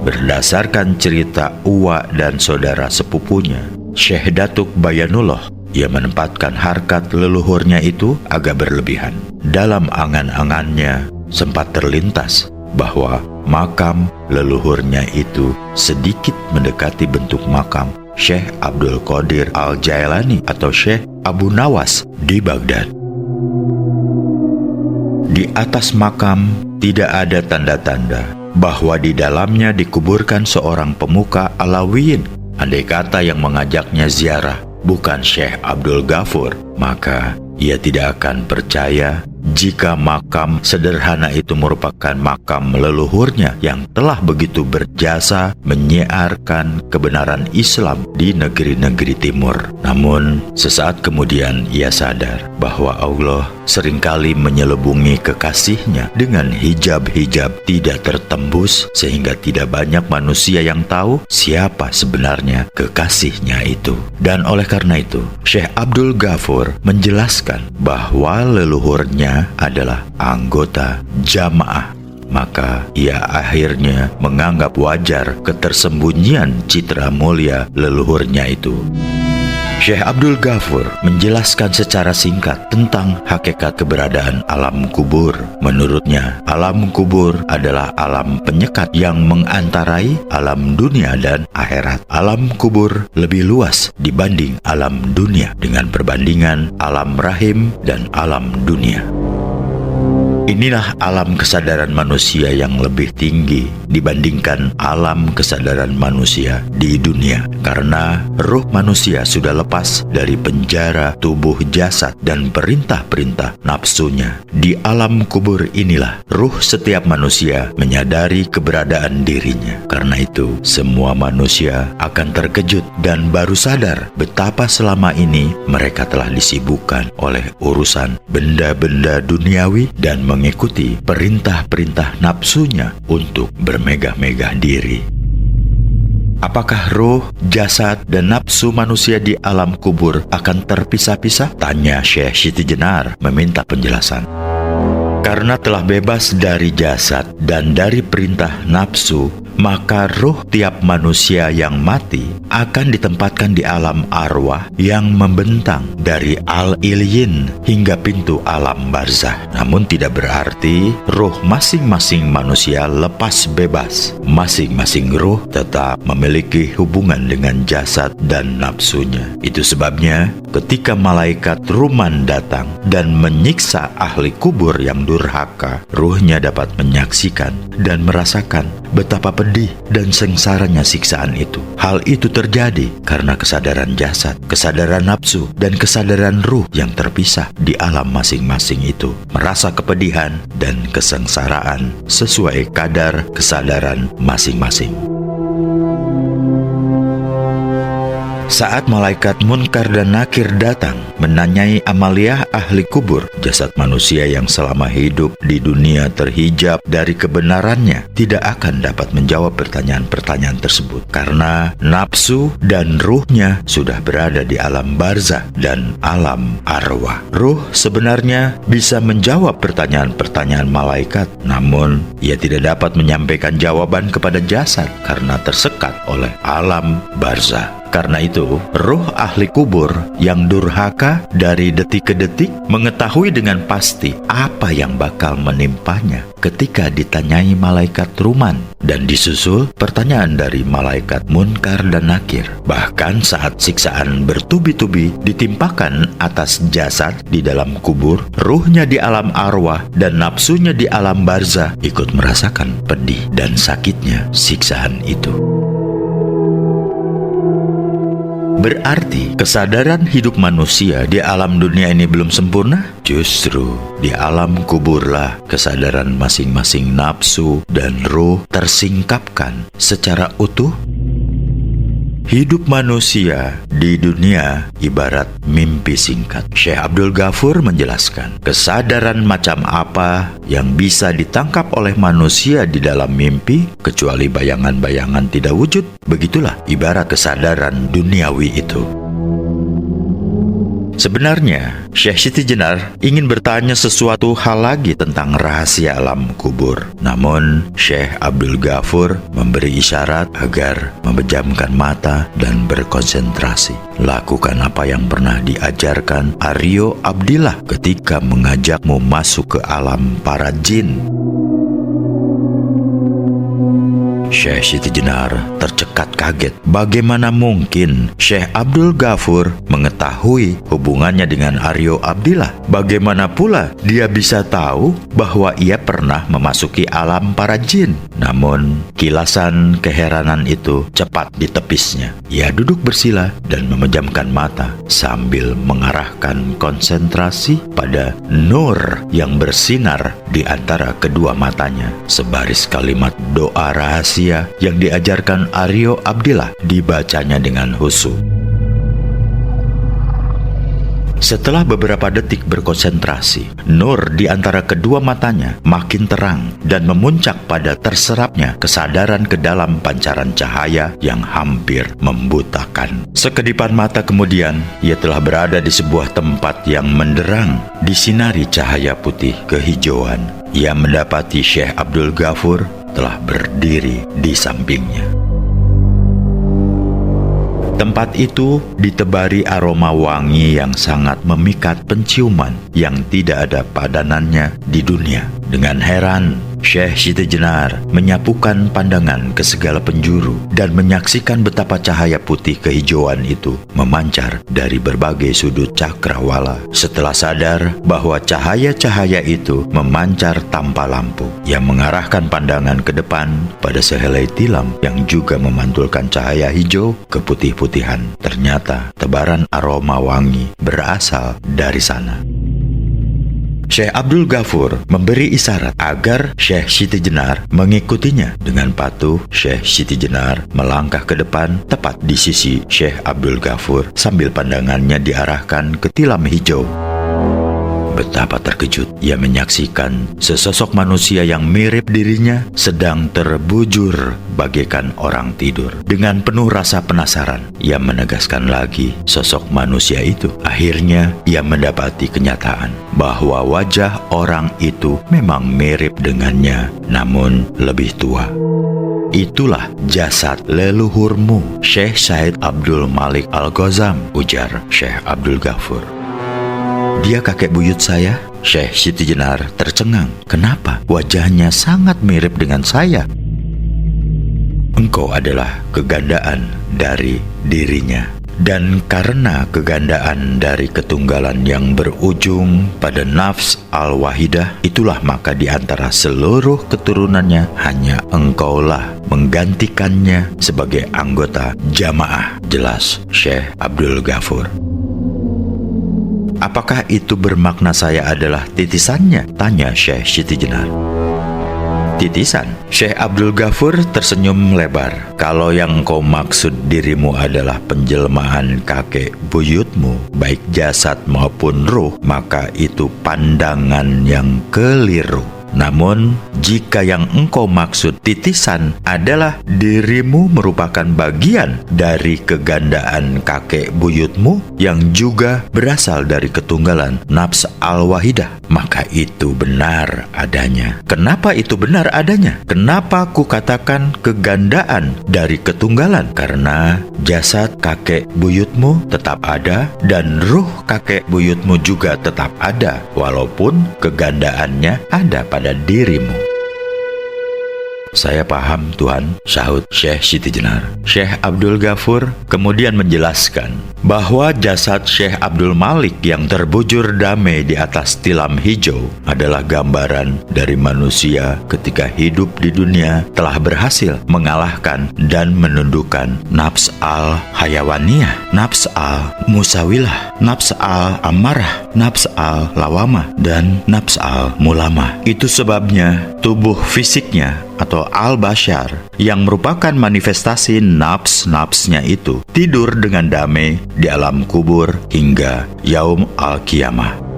Berdasarkan cerita uwa dan saudara sepupunya, Syekh Datuk Bayanullah, ia menempatkan harkat leluhurnya itu agak berlebihan. Dalam angan-angannya sempat terlintas bahwa makam leluhurnya itu sedikit mendekati bentuk makam Syekh Abdul Qadir Al-Jailani atau Syekh Abu Nawas di Baghdad. Di atas makam tidak ada tanda-tanda bahwa di dalamnya dikuburkan seorang pemuka Alawiyin. Andai kata yang mengajaknya ziarah bukan Syekh Abdul Ghafur, maka ia tidak akan percaya jika makam sederhana itu merupakan makam leluhurnya yang telah begitu berjasa menyiarkan kebenaran Islam di negeri-negeri timur. Namun, sesaat kemudian ia sadar bahwa Allah seringkali menyelubungi kekasihnya dengan hijab-hijab tidak tertembus, sehingga tidak banyak manusia yang tahu siapa sebenarnya kekasihnya itu. Dan oleh karena itu, Syekh Abdul Ghafur menjelaskan bahwa leluhurnya adalah anggota jamaah. Maka ia akhirnya menganggap wajar ketersembunyian citra mulia leluhurnya itu. Syekh Abdul Ghafur menjelaskan secara singkat tentang hakikat keberadaan alam kubur. Menurutnya, alam kubur adalah alam penyekat yang mengantarai alam dunia dan akhirat. Alam kubur lebih luas dibanding alam dunia dengan perbandingan alam rahim dan alam dunia. Inilah alam kesadaran manusia yang lebih tinggi dibandingkan alam kesadaran manusia di dunia. Karena ruh manusia sudah lepas dari penjara tubuh jasad dan perintah-perintah nafsunya. Di alam kubur inilah ruh setiap manusia menyadari keberadaan dirinya. Karena itu, semua manusia akan terkejut dan baru sadar betapa selama ini mereka telah disibukkan oleh urusan benda-benda duniawi dan mengikuti perintah-perintah nafsunya untuk bermegah-megah diri. Apakah roh, jasad, dan nafsu manusia di alam kubur akan terpisah-pisah? Tanya Syekh Siti Jenar meminta penjelasan. Karena telah bebas dari jasad dan dari perintah nafsu, maka ruh tiap manusia yang mati akan ditempatkan di alam arwah yang membentang dari al-ilyin hingga pintu alam barzah. Namun tidak berarti ruh masing-masing manusia lepas bebas. Masing-masing ruh tetap memiliki hubungan dengan jasad dan nafsunya. Itu sebabnya ketika malaikat Ruman datang dan menyiksa ahli kubur yang durhaka, ruhnya dapat menyaksikan dan merasakan betapa pedih dan sengsaranya siksaan itu. Hal itu terjadi karena kesadaran jasad, kesadaran nafsu, dan kesadaran ruh yang terpisah di alam masing-masing itu merasa kepedihan dan kesengsaraan sesuai kadar kesadaran masing-masing. Saat malaikat Munkar dan Nakir datang menanyai amaliah ahli kubur, jasad manusia yang selama hidup di dunia terhijab dari kebenarannya tidak akan dapat menjawab pertanyaan-pertanyaan tersebut karena nafsu dan ruhnya sudah berada di alam barzah dan alam arwah. Ruh sebenarnya bisa menjawab pertanyaan-pertanyaan malaikat, namun ia tidak dapat menyampaikan jawaban kepada jasad karena tersekat oleh alam barzah. Karena itu, ruh ahli kubur yang durhaka dari detik ke detik mengetahui dengan pasti apa yang bakal menimpanya ketika ditanyai malaikat Ruman, dan disusul pertanyaan dari malaikat Munkar dan Nakir. Bahkan saat siksaan bertubi-tubi ditimpakan atas jasad di dalam kubur, ruhnya di alam arwah dan nafsunya di alam barzah ikut merasakan pedih dan sakitnya siksaan itu. Berarti kesadaran hidup manusia di alam dunia ini belum sempurna? Justru di alam kuburlah kesadaran masing-masing nafsu dan ruh tersingkapkan secara utuh. Hidup manusia di dunia ibarat mimpi singkat. Syekh Abdul Ghafur menjelaskan, kesadaran macam apa yang bisa ditangkap oleh manusia di dalam mimpi, kecuali bayangan-bayangan tidak wujud. Begitulah ibarat kesadaran duniawi itu. Sebenarnya, Syekh Siti Jenar ingin bertanya sesuatu hal lagi tentang rahasia alam kubur. Namun, Syekh Abdul Ghafur memberi isyarat agar memejamkan mata dan berkonsentrasi. Lakukan apa yang pernah diajarkan Aryo Abdillah ketika mengajakmu masuk ke alam para jin. Syekh Siti Jenar tercekat kaget. Bagaimana mungkin Syekh Abdul Ghafur mengetahui hubungannya dengan Aryo Abdillah? Bagaimana pula dia bisa tahu bahwa ia pernah memasuki alam para jin? Namun, kilasan keheranan itu cepat ditepisnya. Ia duduk bersila dan memejamkan mata sambil mengarahkan konsentrasi pada nur yang bersinar di antara kedua matanya. Sebaris kalimat doa rahasia yang diajarkan Aryo Abdillah dibacanya dengan khusyuk. Setelah beberapa detik berkonsentrasi, nur di antara kedua matanya makin terang dan memuncak pada terserapnya kesadaran ke dalam pancaran cahaya yang hampir membutakan. Sekedipan mata kemudian, ia telah berada di sebuah tempat yang menderang, disinari cahaya putih kehijauan. Ia mendapati Syekh Abdul Ghafur telah berdiri di sampingnya. Tempat itu ditebari aroma wangi yang sangat memikat penciuman yang tidak ada padanannya di dunia. Dengan heran, Syekh Siti Jenar menyapukan pandangan ke segala penjuru dan menyaksikan betapa cahaya putih kehijauan itu memancar dari berbagai sudut cakrawala. Setelah sadar bahwa cahaya-cahaya itu memancar tanpa lampu, ia mengarahkan pandangan ke depan pada sehelai tilam yang juga memantulkan cahaya hijau keputih-putihan. Ternyata tebaran aroma wangi berasal dari sana. Syekh Abdul Ghafur memberi isyarat agar Syekh Siti Jenar mengikutinya. Dengan patuh, Syekh Siti Jenar melangkah ke depan tepat di sisi Syekh Abdul Ghafur sambil pandangannya diarahkan ke tilam hijau. Betapa terkejut ia menyaksikan sesosok manusia yang mirip dirinya sedang terbujur bagaikan orang tidur. Dengan penuh rasa penasaran, ia menegaskan lagi sosok manusia itu. Akhirnya ia mendapati kenyataan bahwa wajah orang itu memang mirip dengannya, namun lebih tua. Itulah jasad leluhurmu, Syekh Said Abdul Malik Al-Ghazam, ujar Syekh Abdul Ghafur. Dia kakek buyut saya. Syekh Siti Jenar tercengang. Kenapa? Wajahnya sangat mirip dengan saya. Engkau adalah kegandaan dari dirinya. Dan karena kegandaan dari ketunggalan yang berujung pada nafs al-wahidah, itulah maka di antara seluruh keturunannya hanya engkaulah menggantikannya sebagai anggota jamaah. Jelas Syekh Abdul Ghafur. Apakah itu bermakna saya adalah titisannya? Tanya Syekh Siti Jenar. Titisan? Syekh Abdul Ghafur tersenyum lebar. Kalau yang kau maksud dirimu adalah penjelmaan kakek buyutmu, baik jasad maupun ruh, maka itu pandangan yang keliru. Namun, jika yang engkau maksud titisan adalah dirimu merupakan bagian dari kegandaan kakek buyutmu yang juga berasal dari ketunggalan nafs al-wahidah, maka itu benar adanya. Kenapa itu benar adanya? Kenapa ku katakan kegandaan dari ketunggalan? Karena jasad kakek buyutmu tetap ada dan ruh kakek buyutmu juga tetap ada, walaupun kegandaannya ada pada dirimu. Saya paham, Tuhan, sahut Syekh Siti Jenar. Syekh Abdul Ghafur kemudian menjelaskan bahwa jasad Syekh Abdul Malik yang terbujur damai di atas tilam hijau adalah gambaran dari manusia ketika hidup di dunia telah berhasil mengalahkan dan menundukkan nafs al-hayawaniyah, nafs al-musawilah, nafs al-amarah, nafs al-lawamah, dan nafs al-mulamah. Itu sebabnya tubuh fisiknya atau al-bashar yang merupakan manifestasi nafs-nafsnya itu tidur dengan damai di alam kubur hingga yaum al-qiyamah.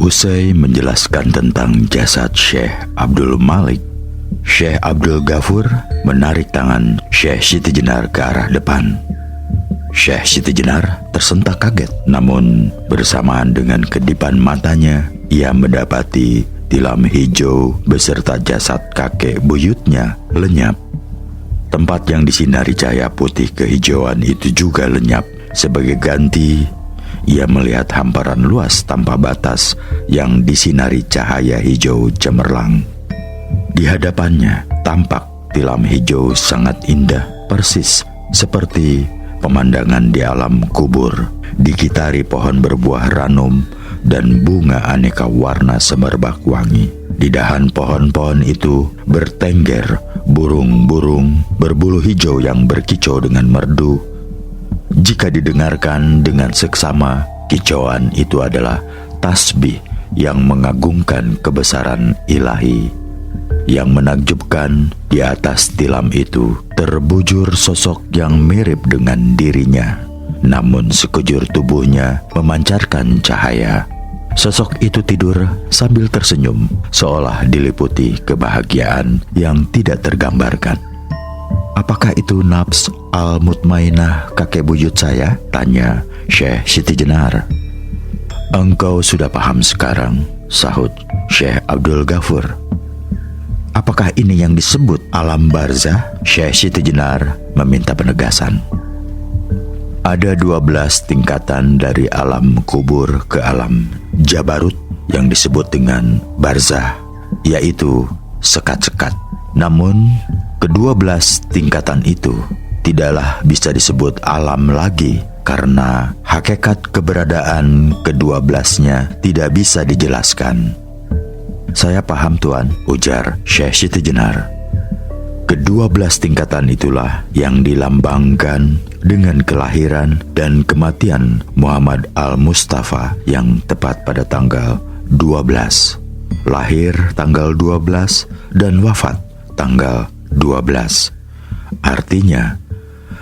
Usai menjelaskan tentang jasad Syekh Abdul Malik, Syekh Abdul Ghafur menarik tangan Syekh Siti Jenar ke arah depan. Syekh Siti Jenar tersentak kaget, namun bersamaan dengan kedipan matanya, ia mendapati tilam hijau beserta jasad kakek buyutnya lenyap. Tempat yang disinari cahaya putih kehijauan itu juga lenyap. Sebagai ganti, ia melihat hamparan luas tanpa batas yang disinari cahaya hijau cemerlang. Di hadapannya tampak tilam hijau sangat indah, persis seperti pemandangan di alam kubur, dikitari pohon berbuah ranum dan bunga aneka warna semerbak wangi. Di dahan pohon-pohon itu bertengger burung-burung berbulu hijau yang berkicau dengan merdu. Jika didengarkan dengan seksama, kicauan itu adalah tasbih yang mengagungkan kebesaran ilahi. Yang menakjubkan, di atas tilam itu terbujur sosok yang mirip dengan dirinya. namun sekujur tubuhnya memancarkan cahaya. Sosok itu tidur sambil tersenyum, seolah diliputi kebahagiaan yang tidak tergambarkan. "Apakah itu nafs al-mutmainah kakek buyut saya?" tanya Syekh Siti Jenar. "Engkau sudah paham sekarang," sahut Syekh Abdul Ghafur. "Apakah ini yang disebut alam barzah?" Syekh Siti Jenar meminta penegasan. "Ada 12 tingkatan dari alam kubur ke alam jabarut yang disebut dengan barzah, yaitu sekat-sekat. Namun, ke-12 tingkatan itu tidaklah bisa disebut alam lagi karena hakikat keberadaan ke-12-nya tidak bisa dijelaskan." "Saya paham, Tuan," ujar Syekh Siti Jenar. "Ke-12 tingkatan itulah yang dilambangkan dengan kelahiran dan kematian Muhammad Al-Mustafa yang tepat pada tanggal 12. Lahir tanggal 12 dan wafat tanggal 12. Artinya,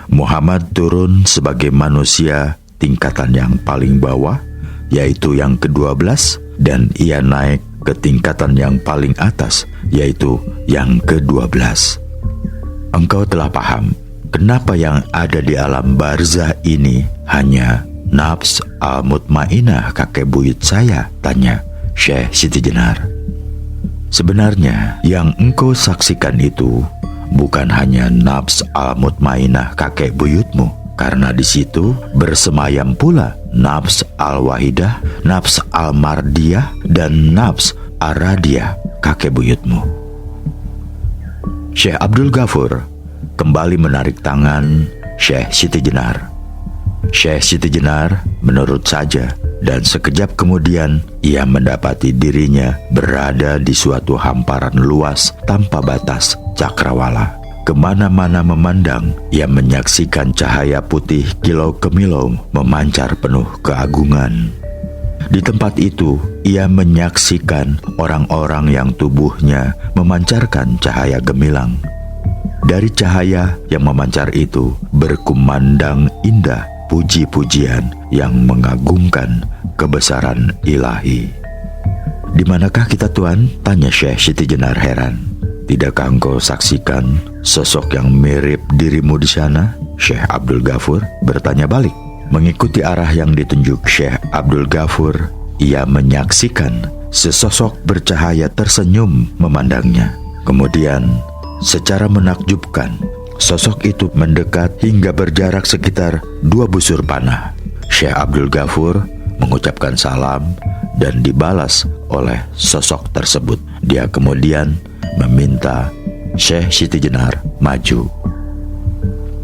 Muhammad turun sebagai manusia tingkatan yang paling bawah, yaitu yang ke-12, dan ia naik ke tingkatan yang paling atas, yaitu yang ke-12. Engkau telah paham kenapa yang ada di alam barzah ini hanya nafs al-mutmainah kakek buyut saya?" tanya Syekh Siti Jenar. "Sebenarnya yang engkau saksikan itu bukan hanya nafs al-mutmainah kakek buyutmu, karena di situ bersemayam pula nafs al-wahidah, nafs al-mardiyah, dan nafs ar-radiyah kakek buyutmu." Syekh Abdul Ghafur kembali menarik tangan Syekh Siti Jenar. Syekh Siti Jenar menurut saja, dan sekejap kemudian ia mendapati dirinya berada di suatu hamparan luas tanpa batas cakrawala. Kemana-mana memandang, ia menyaksikan cahaya putih kilau kemilau memancar penuh keagungan. Di tempat itu, ia menyaksikan orang-orang yang tubuhnya memancarkan cahaya gemilang. Dari cahaya yang memancar itu berkumandang indah puji-pujian yang mengagungkan kebesaran ilahi. "Di manakah kita, Tuan?" tanya Syekh Siti Jenar heran. "Tidakkah engkau saksikan sosok yang mirip dirimu di sana?" Syekh Abdul Ghafur bertanya balik. Mengikuti arah yang ditunjuk Syekh Abdul Ghafur, ia menyaksikan sesosok bercahaya tersenyum memandangnya. Kemudian, secara menakjubkan, sosok itu mendekat hingga berjarak sekitar 2 busur panah. Syekh Abdul Ghafur mengucapkan salam dan dibalas oleh sosok tersebut. Dia kemudian meminta Syekh Siti Jenar maju.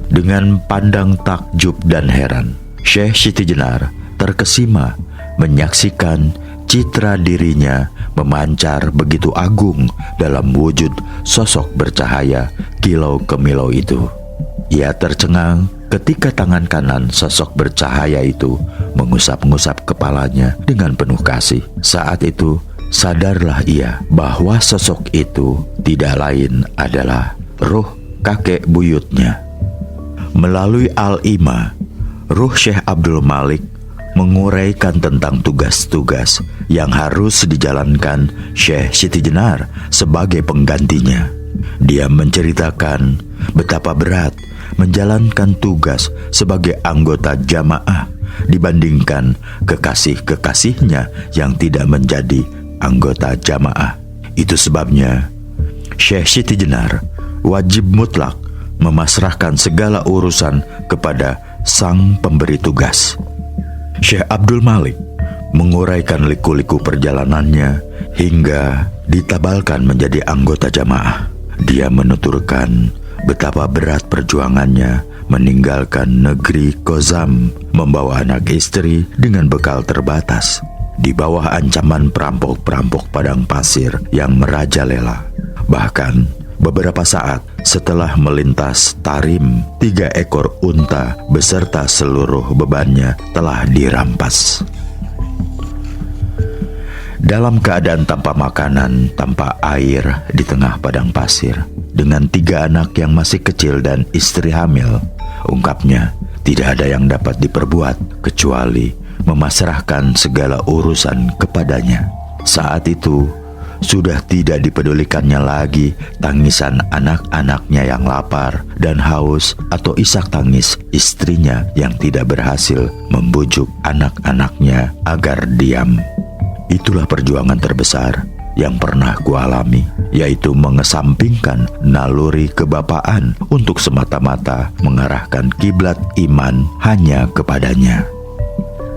Dengan pandang takjub dan heran, Syekh Siti Jenar terkesima menyaksikan citra dirinya memancar begitu agung dalam wujud sosok bercahaya kilau kemilau itu. Ia tercengang ketika tangan kanan sosok bercahaya itu mengusap-ngusap kepalanya dengan penuh kasih. Saat itu sadarlah ia bahwa sosok itu tidak lain adalah ruh kakek buyutnya. Melalui Al-Ima, ruh Syekh Abdul Malik menguraikan tentang tugas-tugas yang harus dijalankan Syekh Siti Jenar sebagai penggantinya. Dia menceritakan betapa berat menjalankan tugas sebagai anggota jamaah dibandingkan kekasih-kekasihnya yang tidak menjadi anggota jamaah. Itu sebabnya Syekh Siti Jenar wajib mutlak memasrahkan segala urusan kepada sang pemberi tugas. Syekh Abdul Malik menguraikan liku-liku perjalanannya hingga ditabalkan menjadi anggota jamaah. Dia menuturkan betapa berat perjuangannya meninggalkan negeri Kozam, membawa anak istri dengan bekal terbatas di bawah ancaman perampok-perampok padang pasir yang merajalela. Bahkan beberapa saat setelah melintas Tarim, 3 ekor unta beserta seluruh bebannya telah dirampas. Dalam keadaan tanpa makanan, tanpa air di tengah padang pasir, dengan 3 anak yang masih kecil dan istri hamil, ungkapnya, tidak ada yang dapat diperbuat kecuali memasrahkan segala urusan kepadanya. Saat itu sudah tidak dipedulikannya lagi tangisan anak-anaknya yang lapar dan haus atau isak tangis istrinya yang tidak berhasil membujuk anak-anaknya agar diam. Itulah perjuangan terbesar yang pernah kualami, yaitu mengesampingkan naluri kebapaan untuk semata-mata mengarahkan kiblat iman hanya kepadanya.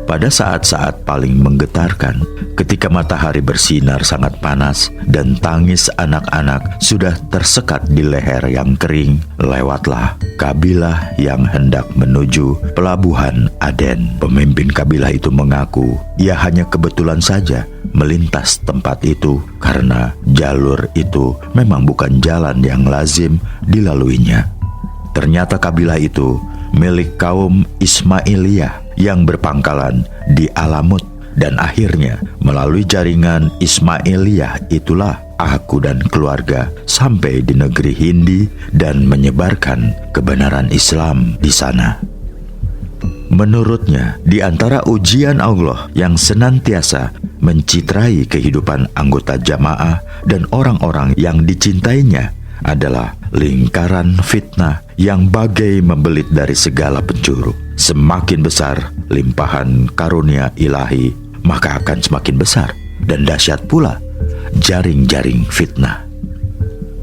Pada saat-saat paling menggetarkan, ketika matahari bersinar sangat panas dan tangis anak-anak sudah tersekat di leher yang kering, lewatlah kabilah yang hendak menuju pelabuhan Aden. Pemimpin kabilah itu mengaku ia hanya kebetulan saja melintas tempat itu karena jalur itu memang bukan jalan yang lazim dilaluinya. Ternyata kabilah itu milik kaum Ismailiyah yang berpangkalan di Alamut, dan akhirnya melalui jaringan Ismailiyah itulah aku dan keluarga sampai di negeri Hindi dan menyebarkan kebenaran Islam di sana. Menurutnya, di antara ujian Allah yang senantiasa mencitrai kehidupan anggota jamaah dan orang-orang yang dicintainya adalah lingkaran fitnah yang bagai membelit dari segala penjuru. Semakin besar limpahan karunia ilahi, maka akan semakin besar dan dahsyat pula jaring-jaring fitnah.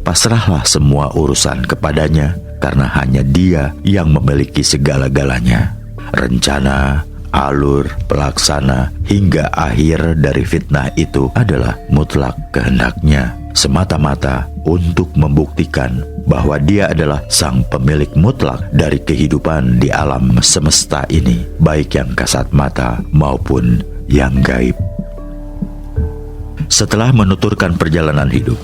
Pasrahlah semua urusan kepadanya, karena hanya Dia yang memiliki segala-galanya. Rencana, alur, pelaksana, hingga akhir dari fitnah itu adalah mutlak kehendak-Nya, semata-mata untuk membuktikan bahwa Dia adalah sang pemilik mutlak dari kehidupan di alam semesta ini, baik yang kasat mata maupun yang gaib. Setelah menuturkan perjalanan hidup,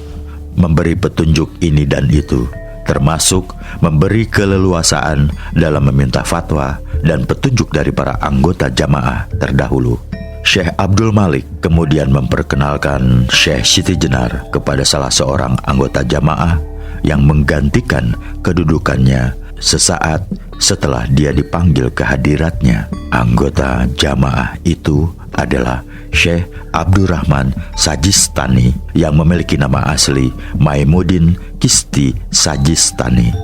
memberi petunjuk ini dan itu, termasuk memberi keleluasaan dalam meminta fatwa dan petunjuk dari para anggota jamaah terdahulu, Syekh Abdul Malik kemudian memperkenalkan Syekh Siti Jenar kepada salah seorang anggota jamaah yang menggantikan kedudukannya sesaat setelah dia dipanggil ke hadiratnya. Anggota jamaah itu adalah Syekh Abdurrahman Sajistani yang memiliki nama asli Maimuddin Kisti Sajistani.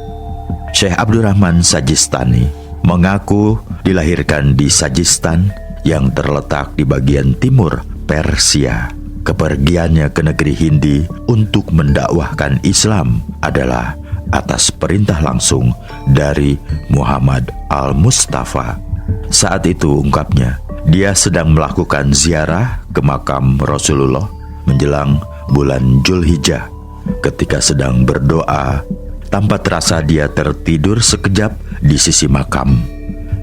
Syekh Abdurrahman Sajistani mengaku dilahirkan di Sajistan yang terletak di bagian timur Persia. Kepergiannya ke negeri Hindi untuk mendakwahkan Islam adalah atas perintah langsung dari Muhammad Al-Mustafa. Saat itu, ungkapnya, dia sedang melakukan ziarah ke makam Rasulullah menjelang bulan Zulhijjah. Ketika sedang berdoa, tanpa terasa dia tertidur sekejap di sisi makam.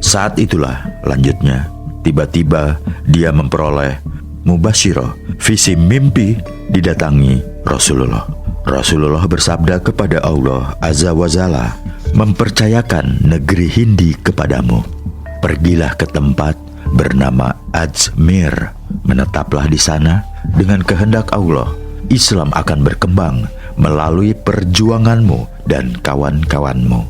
Saat itulah, lanjutnya, tiba-tiba dia memperoleh mubasyirah, visi mimpi didatangi Rasulullah. Rasulullah bersabda kepada Allah Azza wa Jalla, mempercayakan negeri Hindi kepadamu. Pergilah ke tempat bernama Ajmer, menetaplah di sana. Dengan kehendak Allah, Islam akan berkembang melalui perjuanganmu dan kawan-kawanmu.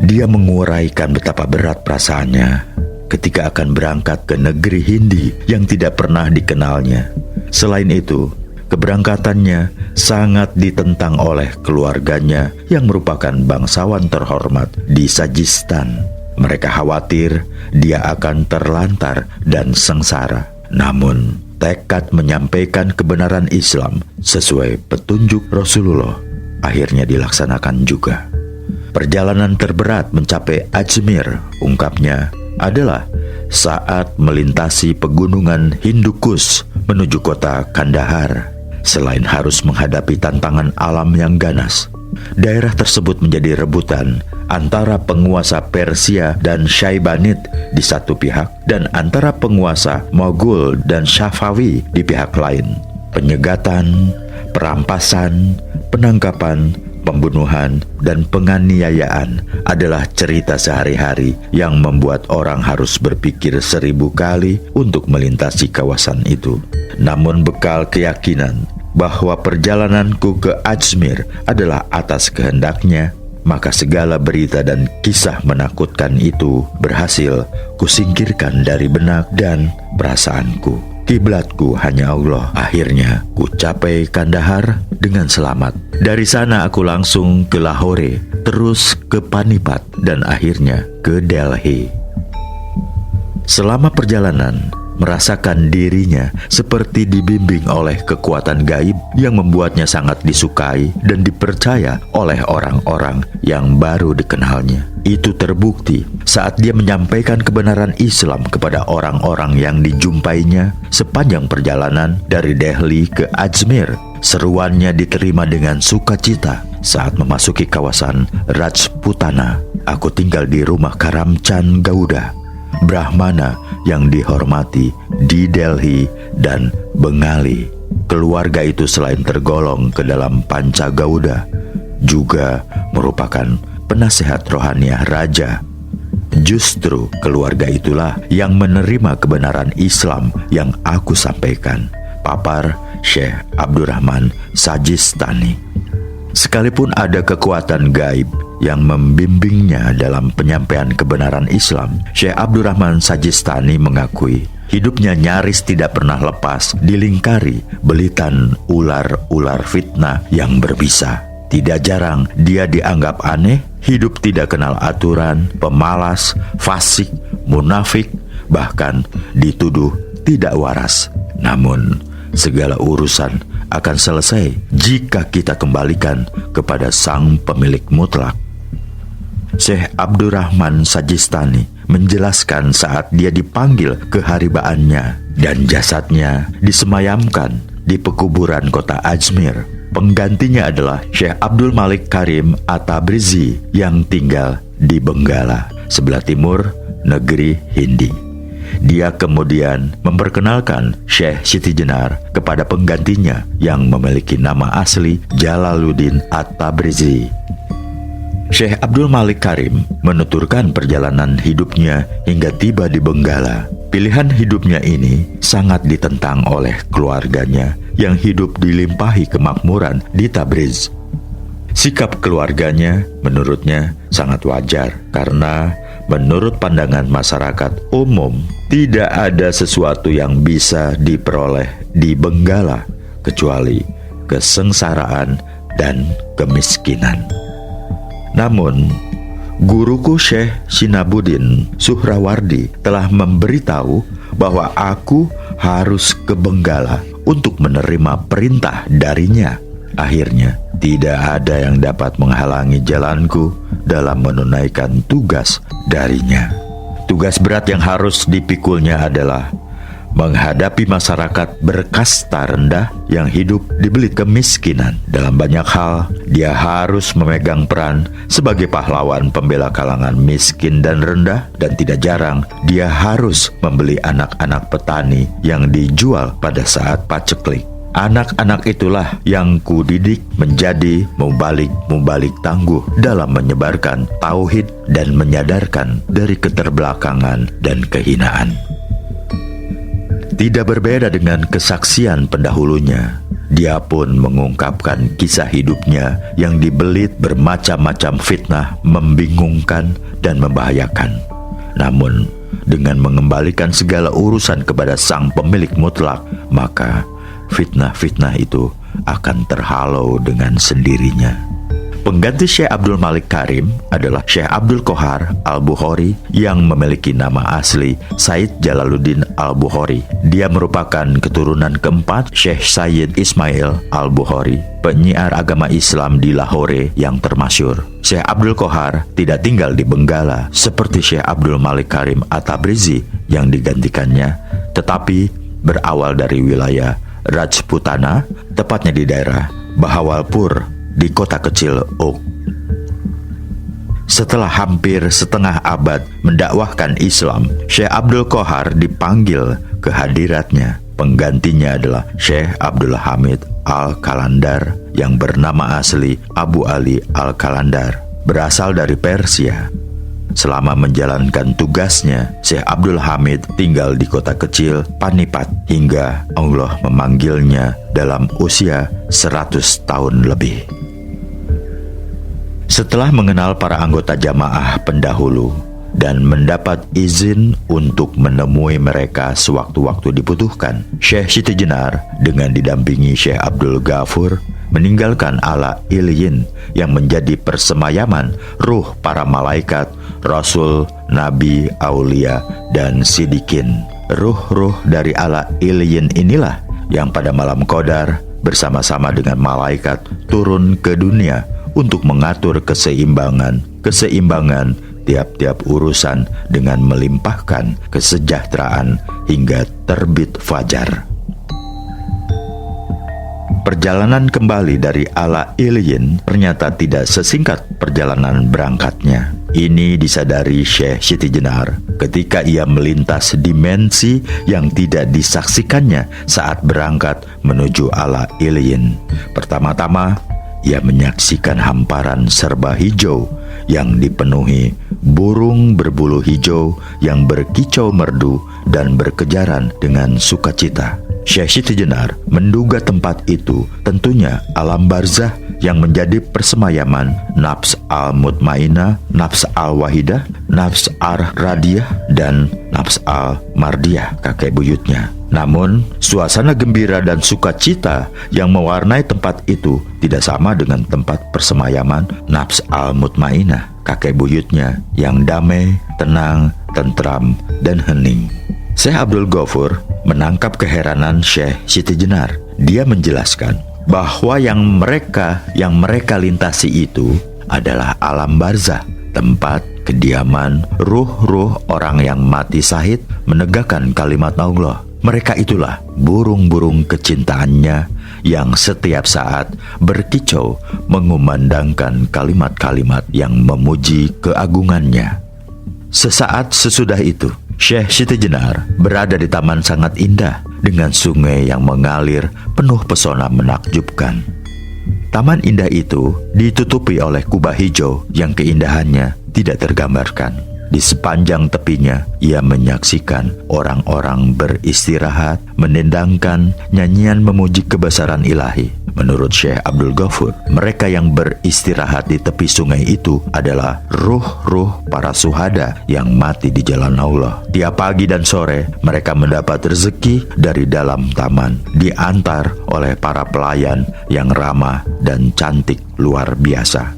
Dia menguraikan betapa berat perasaannya ketika akan berangkat ke negeri Hindi yang tidak pernah dikenalnya. Selain itu, keberangkatannya sangat ditentang oleh keluarganya yang merupakan bangsawan terhormat di Sajistan. Mereka khawatir dia akan terlantar dan sengsara. Namun, tekad menyampaikan kebenaran Islam sesuai petunjuk Rasulullah akhirnya dilaksanakan juga. Perjalanan terberat mencapai Ajmer, ungkapnya, adalah saat melintasi pegunungan Hindukush menuju kota Kandahar. Selain harus menghadapi tantangan alam yang ganas, daerah tersebut menjadi rebutan antara penguasa Persia dan Syaibanid di satu pihak dan antara penguasa Mogul dan Safawi di pihak lain. Penyegatan, perampasan, penangkapan, pembunuhan, dan penganiayaan adalah cerita sehari-hari yang membuat orang harus berpikir 1000 kali untuk melintasi kawasan itu. Namun bekal keyakinan bahwa perjalananku ke Ajmer adalah atas kehendaknya, maka segala berita dan kisah menakutkan itu berhasil kusingkirkan dari benak dan perasaanku. Kiblatku hanya Allah. Akhirnya ku capai Kandahar dengan selamat. Dari sana aku langsung ke Lahore, terus ke Panipat, dan akhirnya ke Delhi. Selama perjalanan, merasakan dirinya seperti dibimbing oleh kekuatan gaib yang membuatnya sangat disukai dan dipercaya oleh orang-orang yang baru dikenalnya. Itu terbukti saat dia menyampaikan kebenaran Islam kepada orang-orang yang dijumpainya sepanjang perjalanan dari Delhi ke Ajmer. Seruannya diterima dengan sukacita. Saat memasuki kawasan Rajputana, aku tinggal di rumah Karamchand Gauda, Brahmana yang dihormati di Delhi dan Bengali. Keluarga itu selain tergolong ke dalam Panca Gauda, juga merupakan penasehat rohaniah raja. Justru keluarga itulah yang menerima kebenaran Islam yang aku sampaikan. Papar Syekh Abdurrahman Sajistani. Sekalipun ada kekuatan gaib yang membimbingnya dalam penyampaian kebenaran Islam, Syekh Abdurrahman Sajistani mengakui hidupnya nyaris tidak pernah lepas dilingkari belitan ular-ular fitnah yang berbisa. Tidak jarang dia dianggap aneh, hidup tidak kenal aturan, pemalas, fasik, munafik, bahkan dituduh tidak waras. Namun, segala urusan akan selesai jika kita kembalikan kepada Sang Pemilik Mutlak. Syekh Abdurrahman Sajistani menjelaskan saat dia dipanggil ke haribaannya dan jasadnya disemayamkan di pekuburan kota Ajmer. Penggantinya adalah Syekh Abdul Malik Karim At-Tabrizi yang tinggal di Benggala, sebelah timur negeri Hindi. Dia kemudian memperkenalkan Syekh Siti Jenar kepada penggantinya yang memiliki nama asli Jalaluddin At-Tabrizi. Syekh Abdul Malik Karim menuturkan perjalanan hidupnya hingga tiba di Benggala. Pilihan hidupnya ini sangat ditentang oleh keluarganya yang hidup dilimpahi kemakmuran di Tabriz. Sikap keluarganya menurutnya sangat wajar karena menurut pandangan masyarakat umum tidak ada sesuatu yang bisa diperoleh di Benggala kecuali kesengsaraan dan kemiskinan. Namun, guruku Syekh Shinabuddin Suhrawardi telah memberitahu bahwa aku harus ke Benggala untuk menerima perintah darinya. Akhirnya, tidak ada yang dapat menghalangi jalanku dalam menunaikan tugas darinya. Tugas berat yang harus dipikulnya adalah menghadapi masyarakat berkasta rendah yang hidup di belit kemiskinan. Dalam banyak hal, dia harus memegang peran sebagai pahlawan pembela kalangan miskin dan rendah, dan tidak jarang dia harus membeli anak-anak petani yang dijual pada saat paceklik. Anak-anak itulah yang kudidik menjadi mubalik tangguh dalam menyebarkan tauhid dan menyadarkan dari keterbelakangan dan kehinaan. Tidak berbeda dengan kesaksian pendahulunya, dia pun mengungkapkan kisah hidupnya yang dibelit bermacam-macam fitnah, membingungkan dan membahayakan. Namun, dengan mengembalikan segala urusan kepada Sang Pemilik Mutlak, maka fitnah-fitnah itu akan terhalau dengan sendirinya. Pengganti Syekh Abdul Malik Karim adalah Syekh Abdul Qohar Al-Bukhari yang memiliki nama asli Said Jalaluddin Al-Bukhari. Dia merupakan keturunan keempat Syekh Sayyid Ismail Al-Bukhari, penyiar agama Islam di Lahore yang termasyur. Syekh Abdul Qohar tidak tinggal di Benggala seperti Syekh Abdul Malik Karim At-Tabrizi yang digantikannya, tetapi berawal dari wilayah Rajputana, tepatnya di daerah Bahawalpur di kota kecil Oak. Setelah hampir setengah abad mendakwahkan Islam, Syekh Abdul Qohar dipanggil ke hadiratnya. Penggantinya adalah Syekh Abdul Hamid Al-Kalandar yang bernama asli Abu Ali Al-Kalandar, berasal dari Persia. Selama menjalankan tugasnya, Syekh Abdul Hamid tinggal di kota kecil Panipat hingga Allah memanggilnya dalam usia 100 tahun lebih. Setelah mengenal para anggota jamaah pendahulu dan mendapat izin untuk menemui mereka sewaktu-waktu dibutuhkan, Syekh Siti Jenar dengan didampingi Syekh Abdul Ghafur meninggalkan Ala Iliyin yang menjadi persemayaman ruh para malaikat, rasul, nabi, aulia, dan sidikin. Ruh-ruh dari Ala Iliyin inilah yang pada malam Qadar bersama-sama dengan malaikat turun ke dunia untuk mengatur keseimbangan tiap-tiap urusan dengan melimpahkan kesejahteraan hingga terbit fajar. Perjalanan kembali dari Ala Iliyin ternyata tidak sesingkat perjalanan berangkatnya. Ini disadari Syekh Siti Jenar ketika ia melintas dimensi yang tidak disaksikannya saat berangkat menuju Ala Iliyin. Pertama-tama, ia menyaksikan hamparan serba hijau yang dipenuhi burung berbulu hijau yang berkicau merdu dan berkejaran dengan sukacita. Syekh Siti Jenar menduga tempat itu tentunya alam barzah yang menjadi persemayaman nafs al-mutmainah, nafs al-wahidah, nafs ar-radiyah, dan nafs al-mardiyah, kakek buyutnya. Namun, suasana gembira dan sukacita yang mewarnai tempat itu tidak sama dengan tempat persemayaman nafs al-mutmainah, kakek buyutnya yang damai, tenang, tentram, dan hening. Syekh Abdul Ghafur menangkap keheranan Syekh Siti Jenar. Dia menjelaskan bahwa yang mereka lintasi itu adalah alam barzah, tempat kediaman ruh-ruh orang yang mati syahid menegakkan kalimat Allah. Mereka itulah burung-burung kecintaannya yang setiap saat berkicau mengumandangkan kalimat-kalimat yang memuji keagungannya. Sesaat sesudah itu, Syekh Siti Jenar berada di taman sangat indah dengan sungai yang mengalir penuh pesona menakjubkan. Taman indah itu ditutupi oleh kubah hijau yang keindahannya tidak tergambarkan. Di sepanjang tepinya, ia menyaksikan orang-orang beristirahat, menendangkan nyanyian memuji kebesaran ilahi. Menurut Syekh Abdul Ghafur, mereka yang beristirahat di tepi sungai itu adalah ruh-ruh para syuhada yang mati di jalan Allah. Tiap pagi dan sore, mereka mendapat rezeki dari dalam taman, diantar oleh para pelayan yang ramah dan cantik luar biasa.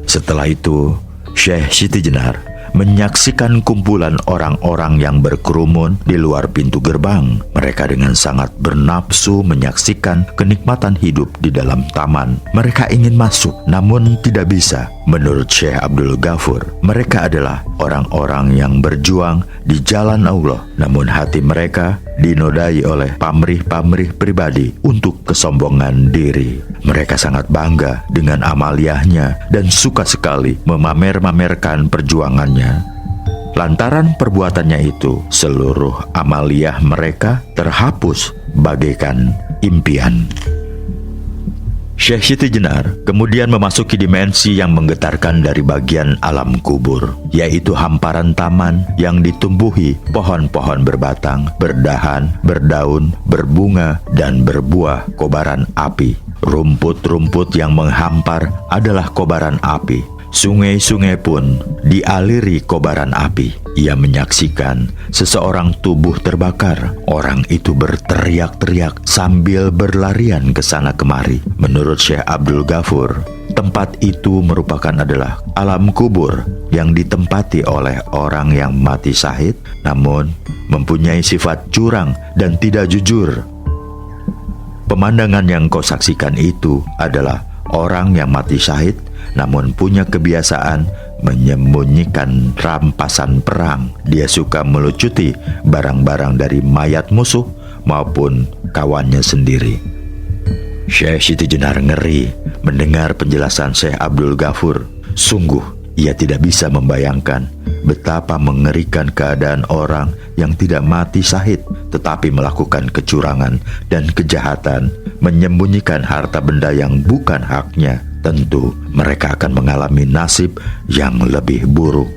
Setelah itu, Syekh Siti Jenar menyaksikan kumpulan orang-orang yang berkerumun di luar pintu gerbang. Mereka dengan sangat bernafsu menyaksikan kenikmatan hidup di dalam taman. Mereka ingin masuk, namun tidak bisa. Menurut Syekh Abdul Ghafur, mereka adalah orang-orang yang berjuang di jalan Allah, namun hati mereka dinodai oleh pamrih-pamrih pribadi untuk kesombongan diri. Mereka sangat bangga dengan amaliyahnya dan suka sekali memamer-mamerkan perjuangannya. Lantaran perbuatannya itu, seluruh amaliyah mereka terhapus bagaikan impian. Syekh Siti Jenar kemudian memasuki dimensi yang menggetarkan dari bagian alam kubur, yaitu hamparan taman yang ditumbuhi pohon-pohon berbatang, berdahan, berdaun, berbunga, dan berbuah kobaran api. Rumput-rumput yang menghampar adalah kobaran api. Sungai-sungai pun dialiri kobaran api. Ia menyaksikan seseorang tubuh terbakar. Orang itu berteriak-teriak sambil berlarian ke sana kemari. Menurut Syekh Abdul Ghafur, tempat itu merupakan adalah alam kubur yang ditempati oleh orang yang mati syahid, namun mempunyai sifat curang dan tidak jujur. Pemandangan yang kau saksikan itu adalah orang yang mati syahid namun punya kebiasaan menyembunyikan rampasan perang. Dia suka melucuti barang-barang dari mayat musuh maupun kawannya sendiri. Syekh Siti Jenar ngeri mendengar penjelasan Syekh Abdul Ghafur. Sungguh ia tidak bisa membayangkan betapa mengerikan keadaan orang yang tidak mati syahid tetapi melakukan kecurangan dan kejahatan, menyembunyikan harta benda yang bukan haknya. Tentu mereka akan mengalami nasib yang lebih buruk.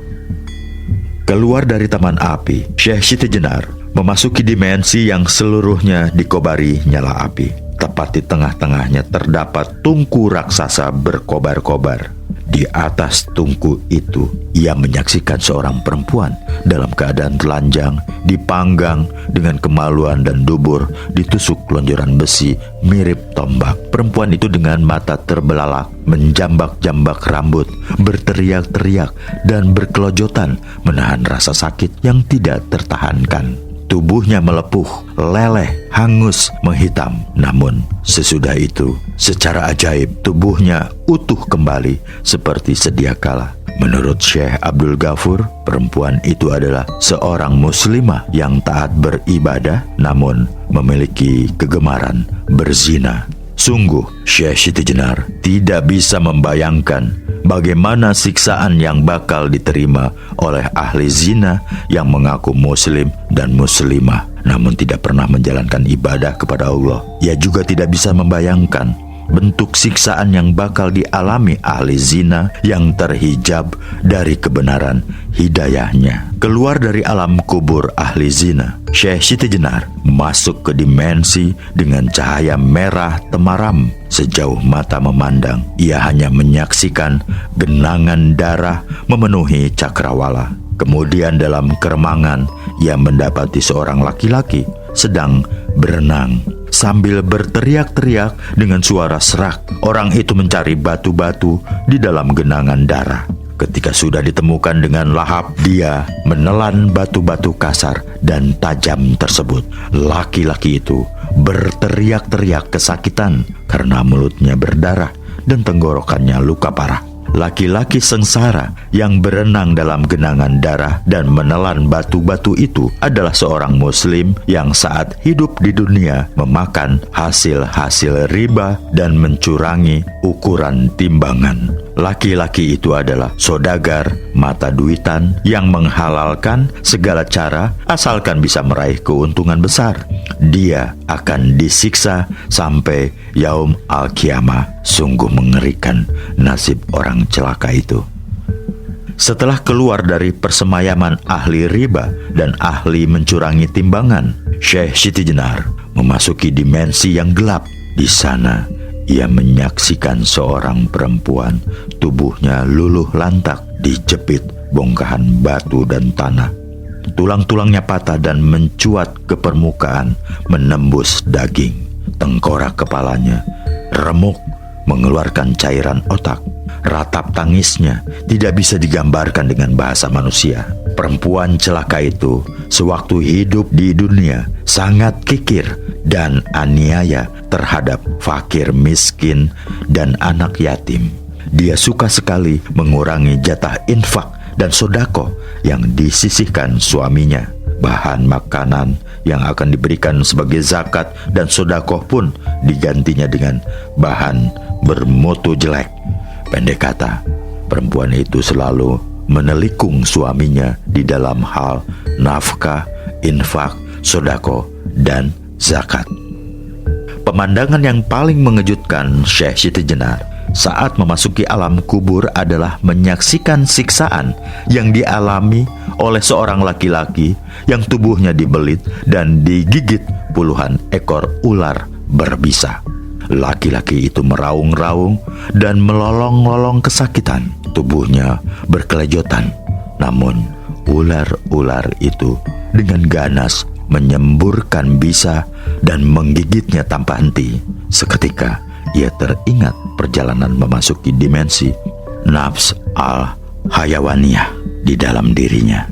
Keluar dari taman api, Syekh Siti Jenar memasuki dimensi yang seluruhnya dikobari nyala api. Tepat di tengah-tengahnya terdapat tungku raksasa berkobar-kobar. Di atas tungku itu, ia menyaksikan seorang perempuan dalam keadaan telanjang, dipanggang dengan kemaluan dan dubur, ditusuk lonjoran besi mirip tombak. Perempuan itu dengan mata terbelalak, menjambak-jambak rambut, berteriak-teriak, dan berkelojotan menahan rasa sakit yang tidak tertahankan. Tubuhnya melepuh, leleh, hangus, menghitam. Namun sesudah itu, secara ajaib tubuhnya utuh kembali seperti sedia kala. Menurut Syekh Abdul Ghafur, perempuan itu adalah seorang muslimah yang taat beribadah namun memiliki kegemaran berzina. Sungguh, Syekh Siti Jenar tidak bisa membayangkan bagaimana siksaan yang bakal diterima oleh ahli zina yang mengaku muslim dan muslimah namun tidak pernah menjalankan ibadah kepada Allah. Ia juga tidak bisa membayangkan bentuk siksaan yang bakal dialami ahli zina yang terhijab dari kebenaran hidayahnya. Keluar dari alam kubur ahli zina, Syekh Siti Jenar masuk ke dimensi dengan cahaya merah temaram. Sejauh mata memandang, ia hanya menyaksikan genangan darah memenuhi cakrawala. Kemudian dalam keremangan, ia mendapati seorang laki-laki sedang berenang. Sambil berteriak-teriak dengan suara serak, orang itu mencari batu-batu di dalam genangan darah. Ketika sudah ditemukan dengan lahap, dia menelan batu-batu kasar dan tajam tersebut. Laki-laki itu berteriak-teriak kesakitan karena mulutnya berdarah dan tenggorokannya luka parah. Laki-laki sengsara yang berenang dalam genangan darah dan menelan batu-batu itu adalah seorang muslim yang saat hidup di dunia memakan hasil-hasil riba dan mencurangi ukuran timbangan. Laki-laki itu adalah sodagar mata duitan yang menghalalkan segala cara asalkan bisa meraih keuntungan besar. Dia akan disiksa sampai yaum al-qiyamah. Sungguh mengerikan nasib orang celaka itu. Setelah keluar dari persemayaman ahli riba dan ahli mencurangi timbangan, Syekh Siti Jenar memasuki dimensi yang gelap. Di sana ia menyaksikan seorang perempuan, tubuhnya luluh lantak, dijepit bongkahan batu dan tanah. Tulang-tulangnya patah dan mencuat ke permukaan, menembus daging. Tengkorak kepalanya remuk, mengeluarkan cairan otak. Ratap tangisnya tidak bisa digambarkan dengan bahasa manusia. Perempuan celaka itu sewaktu hidup di dunia sangat kikir dan aniaya terhadap fakir miskin dan anak yatim. Dia suka sekali mengurangi jatah infak dan sodako yang disisihkan suaminya. Bahan makanan yang akan diberikan sebagai zakat dan sodakoh pun digantinya dengan bahan bermutu jelek. Pendek kata, perempuan itu selalu menelikung suaminya di dalam hal nafkah, infak, sodako, dan zakat. Pemandangan yang paling mengejutkan Syekh Siti Jenar saat memasuki alam kubur adalah menyaksikan siksaan yang dialami oleh seorang laki-laki yang tubuhnya dibelit dan digigit puluhan ekor ular berbisa. Laki-laki itu meraung-raung dan melolong-lolong kesakitan. Tubuhnya berkelejotan. Namun ular-ular itu dengan ganas menyemburkan bisa dan menggigitnya tanpa henti. Seketika ia teringat perjalanan memasuki dimensi nafs al-hayawaniyah di dalam dirinya.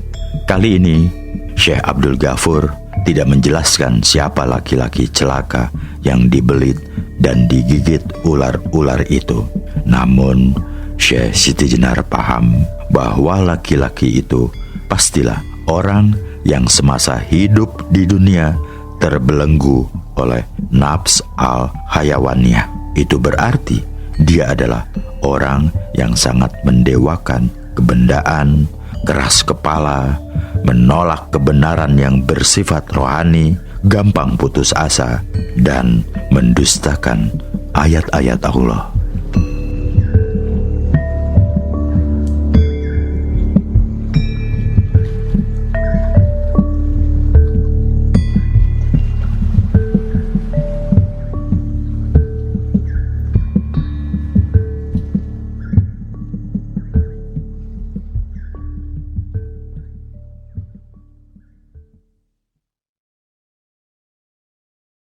Kali ini Syekh Abdul Ghafur tidak menjelaskan siapa laki-laki celaka yang dibelit dan digigit ular-ular itu. Namun Syekh Siti Jenar paham bahwa laki-laki itu pastilah orang yang semasa hidup di dunia terbelenggu oleh nafs al-hayawaniyah. Itu berarti dia adalah orang yang sangat mendewakan kebendaan, keras kepala, menolak kebenaran yang bersifat rohani, gampang putus asa, dan mendustakan ayat-ayat Allah.